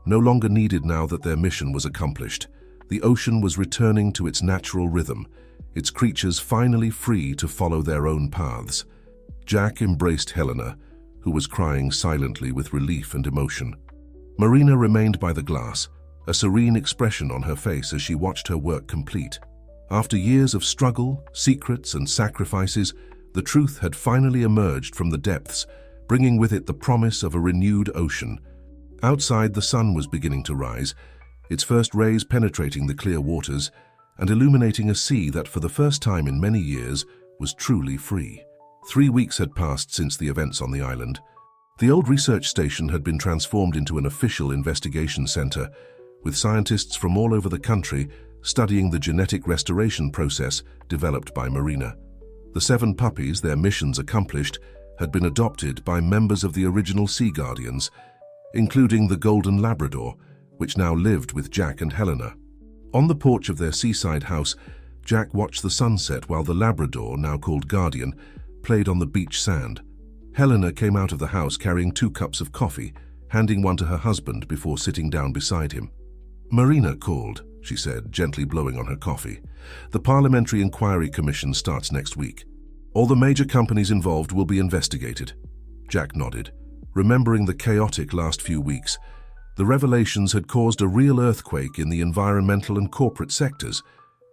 Speaker 1: no longer needed now that their mission was accomplished. The ocean was returning to its natural rhythm, its creatures finally free to follow their own paths. Jack embraced Helena, who was crying silently with relief and emotion. Marina remained by the glass, a serene expression on her face as she watched her work complete. After years of struggle, secrets, and sacrifices, the truth had finally emerged from the depths, bringing with it the promise of a renewed ocean. Outside, the sun was beginning to rise, its first rays penetrating the clear waters and illuminating a sea that, for the first time in many years, was truly free. 3 weeks had passed since the events on the island. The old research station had been transformed into an official investigation center, with scientists from all over the country studying the genetic restoration process developed by Marina. The 7 puppies, their missions accomplished, had been adopted by members of the original Sea Guardians, including the Golden Labrador, which now lived with Jack and Helena. On the porch of their seaside house, Jack watched the sunset while the Labrador, now called Guardian, played on the beach sand. Helena came out of the house carrying 2 cups of coffee, handing one to her husband before sitting down beside him. "Marina called," she said, gently blowing on her coffee. "The Parliamentary Inquiry Commission starts next week. All the major companies involved will be investigated." Jack nodded, remembering the chaotic last few weeks. The revelations had caused a real earthquake in the environmental and corporate sectors.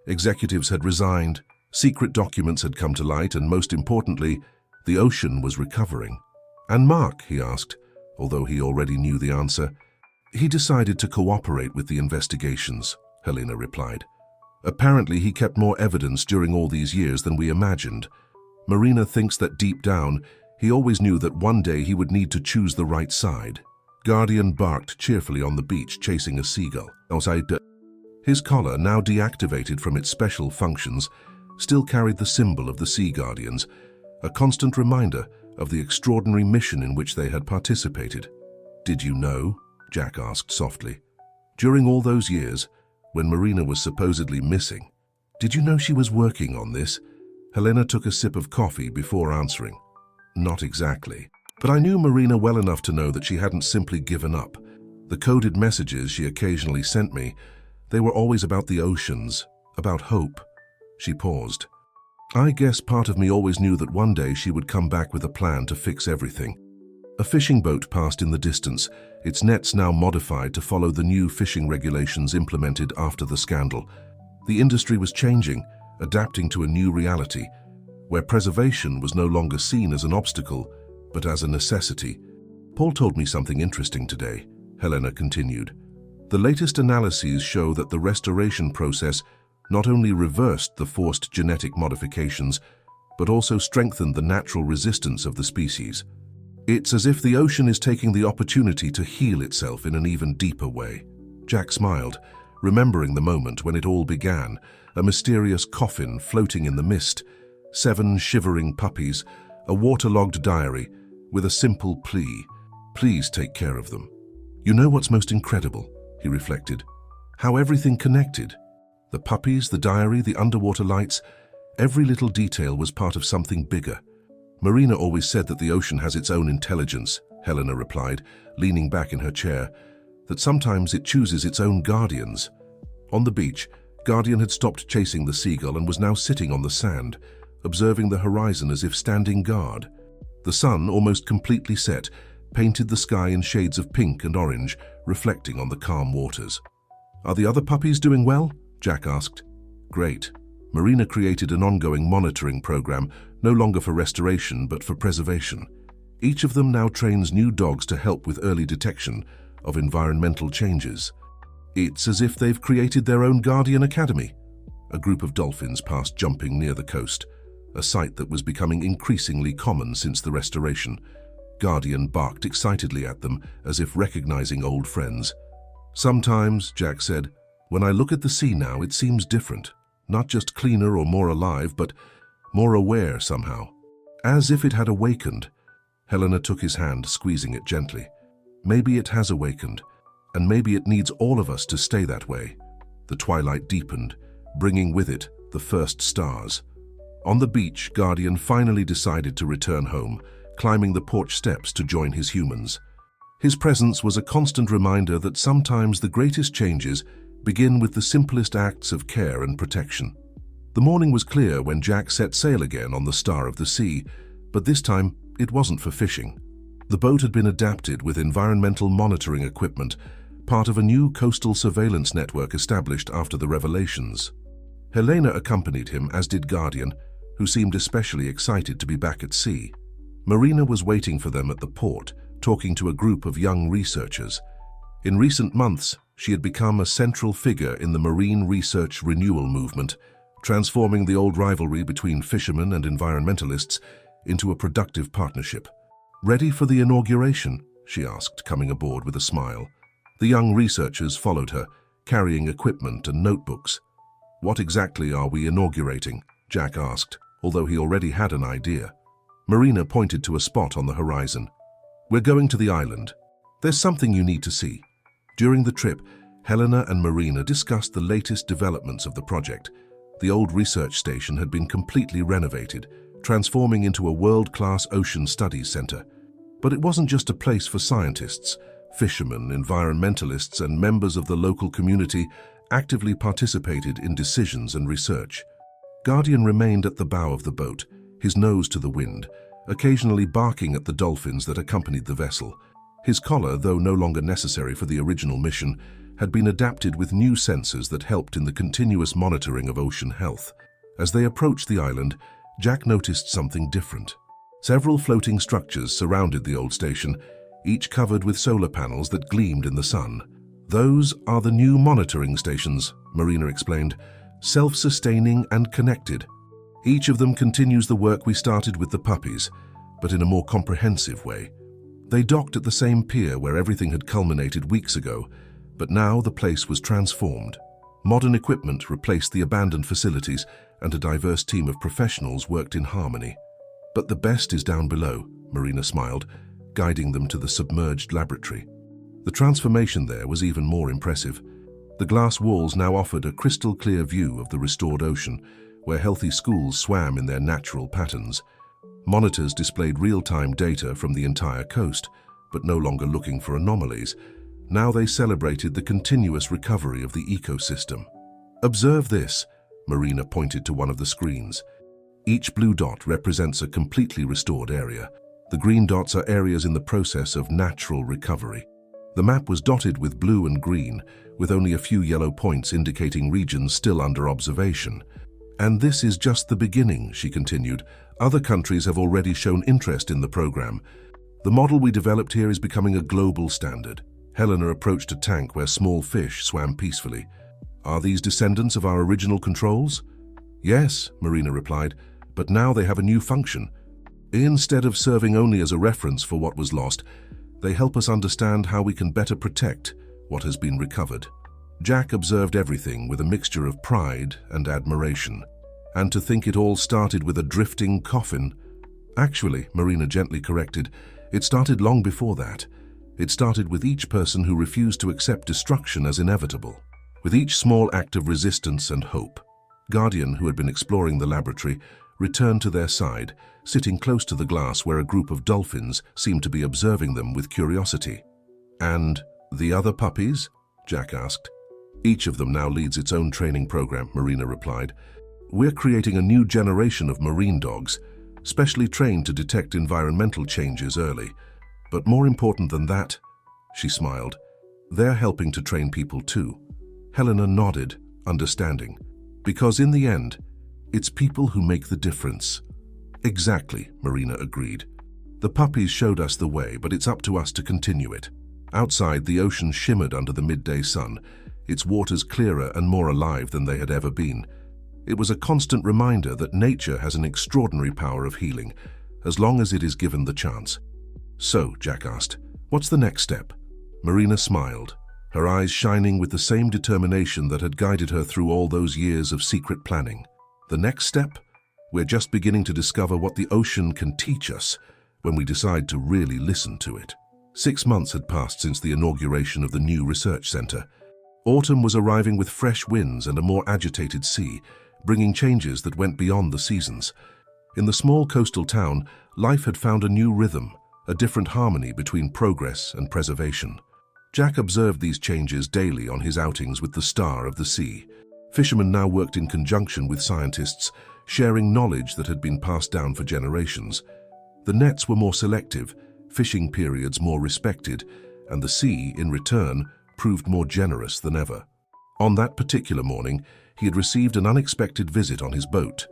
Speaker 1: Executives had resigned, secret documents had come to light, and most importantly, the ocean was recovering. "And Mark?" he asked, although he already knew the answer. "He decided to cooperate with the investigations," Helena replied. "Apparently he kept more evidence during all these years than we imagined. Marina thinks that deep down, he always knew that one day he would need to choose the right side." Guardian barked cheerfully on the beach, chasing a seagull. His collar, now deactivated from its special functions, still carried the symbol of the Sea Guardians, a constant reminder of the extraordinary mission in which they had participated. "Did you know?" Jack asked softly. "During all those years, when Marina was supposedly missing, did you know she was working on this?" Helena took a sip of coffee before answering. "Not exactly. But I knew Marina well enough to know that she hadn't simply given up. The coded messages she occasionally sent me, they were always about the oceans, about hope." She paused. "I guess part of me always knew that one day she would come back with a plan to fix everything." A fishing boat passed in the distance, its nets now modified to follow the new fishing regulations implemented after the scandal. The industry was changing, adapting to a new reality, where preservation was no longer seen as an obstacle, but as a necessity. "Paul told me something interesting today," Helena continued. "The latest analyses show that the restoration process not only reversed the forced genetic modifications, but also strengthened the natural resistance of the species. It's as if the ocean is taking the opportunity to heal itself in an even deeper way." Jack smiled, remembering the moment when it all began, a mysterious coffin floating in the mist, 7 shivering puppies, a waterlogged diary, with a simple plea: "Please take care of them." "You know what's most incredible?" he reflected. "How everything connected. The puppies, the diary, the underwater lights, every little detail was part of something bigger." "Marina always said that the ocean has its own intelligence," Helena replied, leaning back in her chair, "that sometimes it chooses its own guardians." On the beach, Guardian had stopped chasing the seagull and was now sitting on the sand, observing the horizon as if standing guard. The sun, almost completely set, painted the sky in shades of pink and orange, reflecting on the calm waters. "Are the other puppies doing well?" Jack asked. "Great." Marina created an ongoing monitoring program, no longer for restoration but for preservation. Each of them now trains new dogs to help with early detection of environmental changes. It's as if they've created their own Guardian Academy. A group of dolphins passed jumping near the coast, a sight that was becoming increasingly common since the restoration. Guardian barked excitedly at them, as if recognizing old friends. "Sometimes," Jack said, "when I look at the sea now, it seems different. Not just cleaner or more alive, but more aware somehow. As if it had awakened." Helena took his hand, squeezing it gently. "Maybe it has awakened, and maybe it needs all of us to stay that way." The twilight deepened, bringing with it the first stars. On the beach, Guardian finally decided to return home, climbing the porch steps to join his humans. His presence was a constant reminder that sometimes the greatest changes begin with the simplest acts of care and protection. The morning was clear when Jack set sail again on the Star of the Sea, but this time it wasn't for fishing. The boat had been adapted with environmental monitoring equipment, part of a new coastal surveillance network established after the revelations. Helena accompanied him, as did Guardian, who seemed especially excited to be back at sea. Marina was waiting for them at the port, talking to a group of young researchers. In recent months, she had become a central figure in the marine research renewal movement, transforming the old rivalry between fishermen and environmentalists into a productive partnership. "Ready for the inauguration?" she asked, coming aboard with a smile. The young researchers followed her, carrying equipment and notebooks. "What exactly are we inaugurating?" Jack asked, although he already had an idea. Marina pointed to a spot on the horizon. "We're going to the island. There's something you need to see." During the trip, Helena and Marina discussed the latest developments of the project. The old research station had been completely renovated, transforming into a world-class ocean studies center. But it wasn't just a place for scientists. Fishermen, environmentalists, and members of the local community actively participated in decisions and research. Guardian remained at the bow of the boat, his nose to the wind, occasionally barking at the dolphins that accompanied the vessel. His collar, though no longer necessary for the original mission, had been adapted with new sensors that helped in the continuous monitoring of ocean health. As they approached the island, Jack noticed something different. Several floating structures surrounded the old station, each covered with solar panels that gleamed in the sun. "Those are the new monitoring stations," Marina explained, "self-sustaining and connected. Each of them continues the work we started with the puppies, but in a more comprehensive way. They docked at the same pier where everything had culminated weeks ago, but now the place was transformed. Modern equipment replaced the abandoned facilities, and a diverse team of professionals worked in harmony. But the best is down below, Marina smiled, guiding them to the submerged laboratory. The transformation there was even more impressive. The glass walls now offered a crystal-clear view of the restored ocean, where healthy schools swam in their natural patterns. Monitors displayed real-time data from the entire coast, but no longer looking for anomalies. Now they celebrated the continuous recovery of the ecosystem. "Observe this," Marina pointed to one of the screens. Each blue dot represents a completely restored area. The green dots are areas in the process of natural recovery. The map was dotted with blue and green, with only a few yellow points indicating regions still under observation. "And this is just the beginning," she continued. "Other countries have already shown interest in the program. The model we developed here is becoming a global standard." Helena approached a tank where small fish swam peacefully. "Are these descendants of our original controls?" "Yes," Marina replied, "but now they have a new function. Instead of serving only as a reference for what was lost, they help us understand how we can better protect what has been recovered." Jack observed everything with a mixture of pride and admiration. "And to think it all started with a drifting coffin." "Actually," Marina gently corrected, "it started long before that. It started with each person who refused to accept destruction as inevitable. With each small act of resistance and hope." Guardian, who had been exploring the laboratory, returned to their side, sitting close to the glass where a group of dolphins seemed to be observing them with curiosity. "And the other puppies?" Jack asked. "Each of them now leads its own training program," Marina replied. "We're creating a new generation of marine dogs, specially trained to detect environmental changes early. But more important than that," she smiled, "they're helping to train people too." Helena nodded, understanding. "Because in the end, it's people who make the difference." "Exactly," Marina agreed. "The puppies showed us the way, but it's up to us to continue it." Outside, the ocean shimmered under the midday sun, its waters clearer and more alive than they had ever been. It was a constant reminder that nature has an extraordinary power of healing, as long as it is given the chance. "So," Jack asked, "what's the next step?" Marina smiled, her eyes shining with the same determination that had guided her through all those years of secret planning. "The next step? We're just beginning to discover what the ocean can teach us when we decide to really listen to it." 6 months had passed since the inauguration of the new research center. Autumn was arriving with fresh winds and a more agitated sea, bringing changes that went beyond the seasons. In the small coastal town, life had found a new rhythm, a different harmony between progress and preservation. Jack observed these changes daily on his outings with the Star of the Sea. Fishermen now worked in conjunction with scientists, sharing knowledge that had been passed down for generations. The nets were more selective, fishing periods more respected, and the sea, in return, proved more generous than ever. On that particular morning, he had received an unexpected visit on his boat.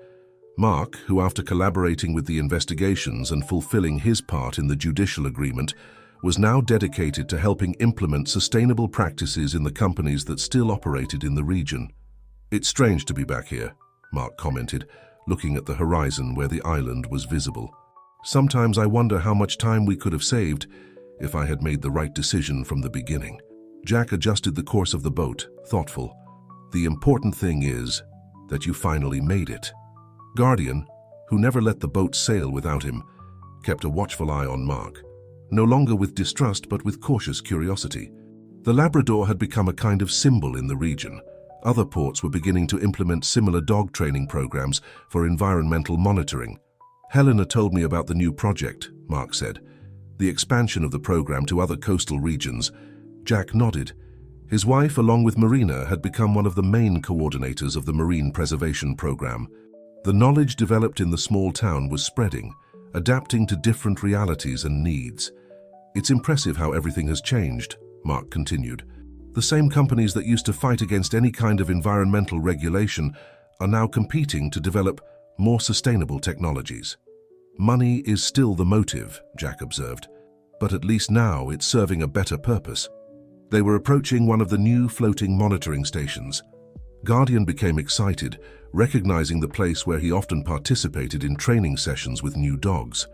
Speaker 1: Mark, who after collaborating with the investigations and fulfilling his part in the judicial agreement, was now dedicated to helping implement sustainable practices in the companies that still operated in the region. "It's strange to be back here," Mark commented, looking at the horizon where the island was visible. "Sometimes I wonder how much time we could have saved if I had made the right decision from the beginning." Jack adjusted the course of the boat, thoughtful. "The important thing is that you finally made it." Guardian, who never let the boat sail without him, kept a watchful eye on Mark, no longer with distrust but with cautious curiosity. The Labrador had become a kind of symbol in the region. Other ports were beginning to implement similar dog training programs for environmental monitoring. "Helena told me about the new project," Mark said. "The expansion of the program to other coastal regions." Jack nodded. His wife, along with Marina, had become one of the main coordinators of the marine preservation program. The knowledge developed in the small town was spreading, adapting to different realities and needs. "It's impressive how everything has changed," Mark continued. "The same companies that used to fight against any kind of environmental regulation are now competing to develop more sustainable technologies." "Money is still the motive," Jack observed, "but at least now it's serving a better purpose." They were approaching one of the new floating monitoring stations. Guardian became excited, recognizing the place where he often participated in training sessions with new dogs.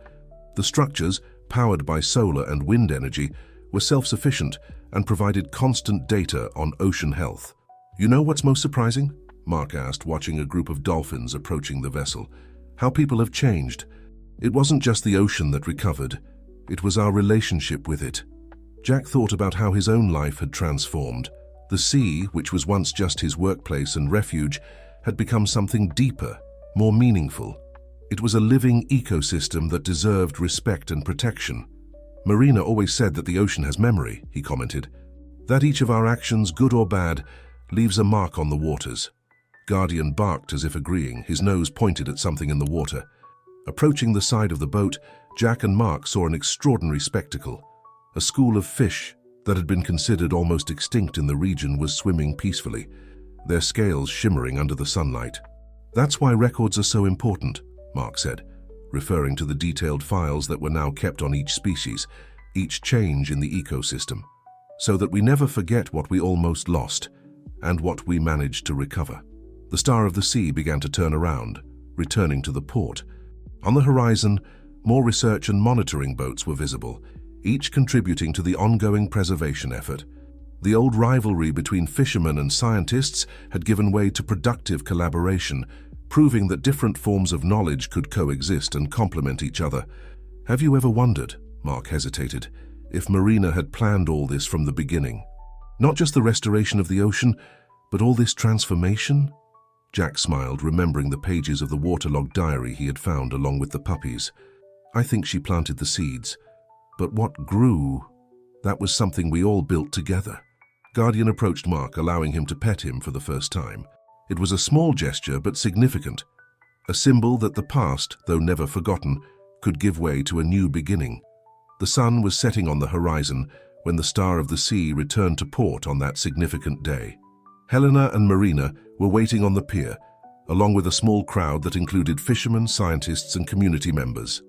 Speaker 1: The structures, powered by solar and wind energy, were self-sufficient and provided constant data on ocean health. "You know what's most surprising?" Mark asked, watching a group of dolphins approaching the vessel. "How people have changed. It wasn't just the ocean that recovered. It was our relationship with it." Jack thought about how his own life had transformed. The sea, which was once just his workplace and refuge, had become something deeper, more meaningful. It was a living ecosystem that deserved respect and protection. "Marina always said that the ocean has memory," he commented. "That each of our actions, good or bad, leaves a mark on the waters." Guardian barked as if agreeing, his nose pointed at something in the water. Approaching the side of the boat, Jack and Mark saw an extraordinary spectacle. A school of fish that had been considered almost extinct in the region was swimming peacefully, their scales shimmering under the sunlight. "That's why records are so important," Mark said, referring to the detailed files that were now kept on each species, each change in the ecosystem, so that we never forget what we almost lost and what we managed to recover. The Star of the Sea began to turn around, returning to the port. On the horizon, more research and monitoring boats were visible, each contributing to the ongoing preservation effort. The old rivalry between fishermen and scientists had given way to productive collaboration, proving that different forms of knowledge could coexist and complement each other. "Have you ever wondered," Mark hesitated, "if Marina had planned all this from the beginning? Not just the restoration of the ocean, but all this transformation?" Jack smiled, remembering the pages of the waterlogged diary he had found along with the puppies. "I think she planted the seeds. But what grew, that was something we all built together." Guardian approached Mark, allowing him to pet him for the first time. It was a small gesture, but significant. A symbol that the past, though never forgotten, could give way to a new beginning. The sun was setting on the horizon when the Star of the Sea returned to port on that significant day. Helena and Marina were waiting on the pier, along with a small crowd that included fishermen, scientists, and community members.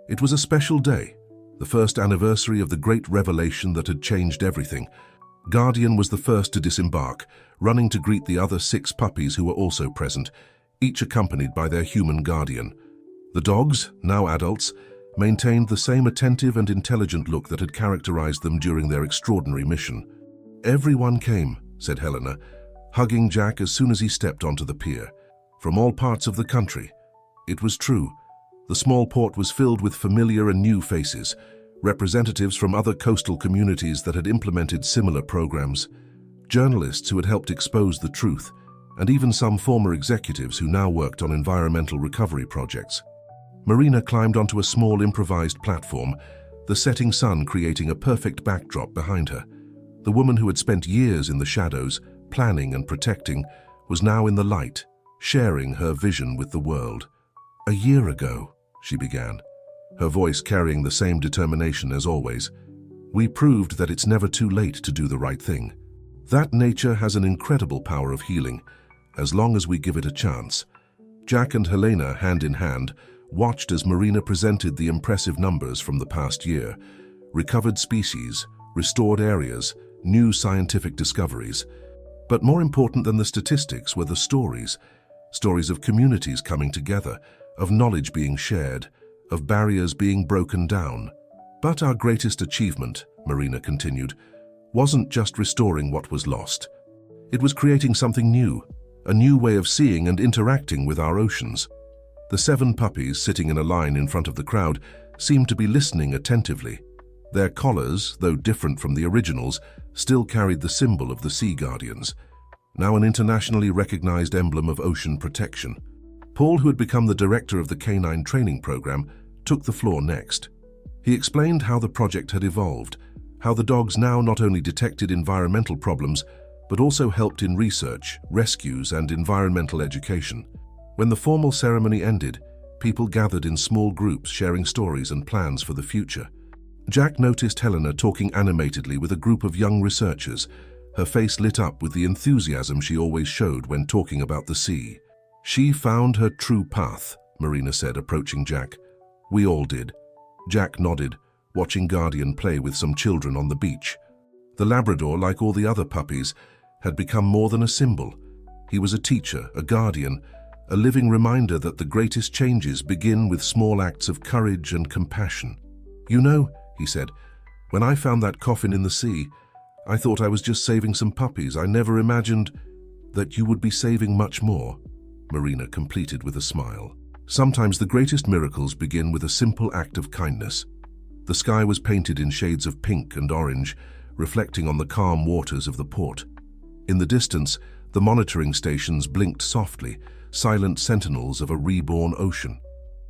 Speaker 1: It was a special day, the first anniversary of the great revelation that had changed everything. Guardian was the first to disembark, running to greet the other 6 puppies who were also present, each accompanied by their human guardian. The dogs, now adults, maintained the same attentive and intelligent look that had characterized them during their extraordinary mission. "Everyone came," said Helena, hugging Jack as soon as he stepped onto the pier. "From all parts of the country." It was true. The small port was filled with familiar and new faces, representatives from other coastal communities that had implemented similar programs, journalists who had helped expose the truth, and even some former executives who now worked on environmental recovery projects. Marina climbed onto a small improvised platform, the setting sun creating a perfect backdrop behind her. The woman who had spent years in the shadows, planning and protecting, was now in the light, sharing her vision with the world. "A year ago," she began, her voice carrying the same determination as always, "we proved that it's never too late to do the right thing. That nature has an incredible power of healing, as long as we give it a chance." Jack and Helena, hand in hand, watched as Marina presented the impressive numbers from the past year: recovered species, restored areas, new scientific discoveries. But more important than the statistics were the stories of communities coming together, of knowledge being shared, of barriers being broken down. "But our greatest achievement," Marina continued, "wasn't just restoring what was lost. It was creating something new, a new way of seeing and interacting with our oceans." The 7 puppies sitting in a line in front of the crowd seemed to be listening attentively. Their collars, though different from the originals, still carried the symbol of the Sea Guardians, now an internationally recognized emblem of ocean protection. Paul, who had become the director of the canine training program, took the floor next. He explained how the project had evolved, how the dogs now not only detected environmental problems, but also helped in research, rescues, and environmental education. When the formal ceremony ended, people gathered in small groups sharing stories and plans for the future. Jack noticed Helena talking animatedly with a group of young researchers, her face lit up with the enthusiasm she always showed when talking about the sea. "She found her true path," Marina said, approaching Jack. "We all did." Jack nodded, watching Guardian play with some children on the beach. The Labrador, like all the other puppies, had become more than a symbol. He was a teacher, a guardian, a living reminder that the greatest changes begin with small acts of courage and compassion. "You know," he said, "when I found that coffin in the sea, I thought I was just saving some puppies. I never imagined—" That you would be saving much more, Marina completed with a smile. Sometimes the greatest miracles begin with a simple act of kindness. The sky was painted in shades of pink and orange, reflecting on the calm waters of the port. In the distance, the monitoring stations blinked softly, silent sentinels of a reborn ocean.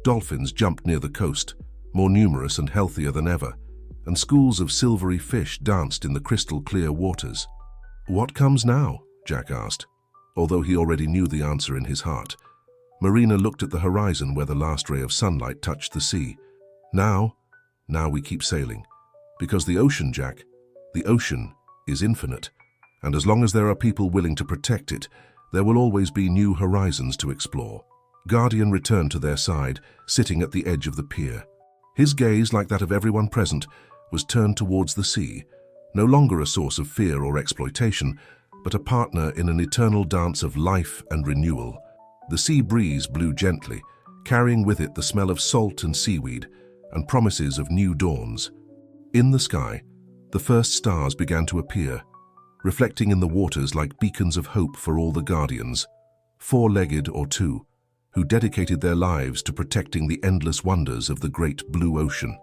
Speaker 1: Dolphins jumped near the coast, more numerous and healthier than ever, and schools of silvery fish danced in the crystal-clear waters. "What comes now?" Jack asked, although he already knew the answer in his heart. Marina looked at the horizon where the last ray of sunlight touched the sea. Now we keep sailing. Because the ocean, Jack, the ocean is infinite, and as long as there are people willing to protect it, there will always be new horizons to explore. Guardian returned to their side, sitting at the edge of the pier. His gaze, like that of everyone present, was turned towards the sea, no longer a source of fear or exploitation, but a partner in an eternal dance of life and renewal. The sea breeze blew gently, carrying with it the smell of salt and seaweed, and promises of new dawns. In the sky, the first stars began to appear, reflecting in the waters like beacons of hope for all the guardians, four-legged or two, who dedicated their lives to protecting the endless wonders of the great blue ocean.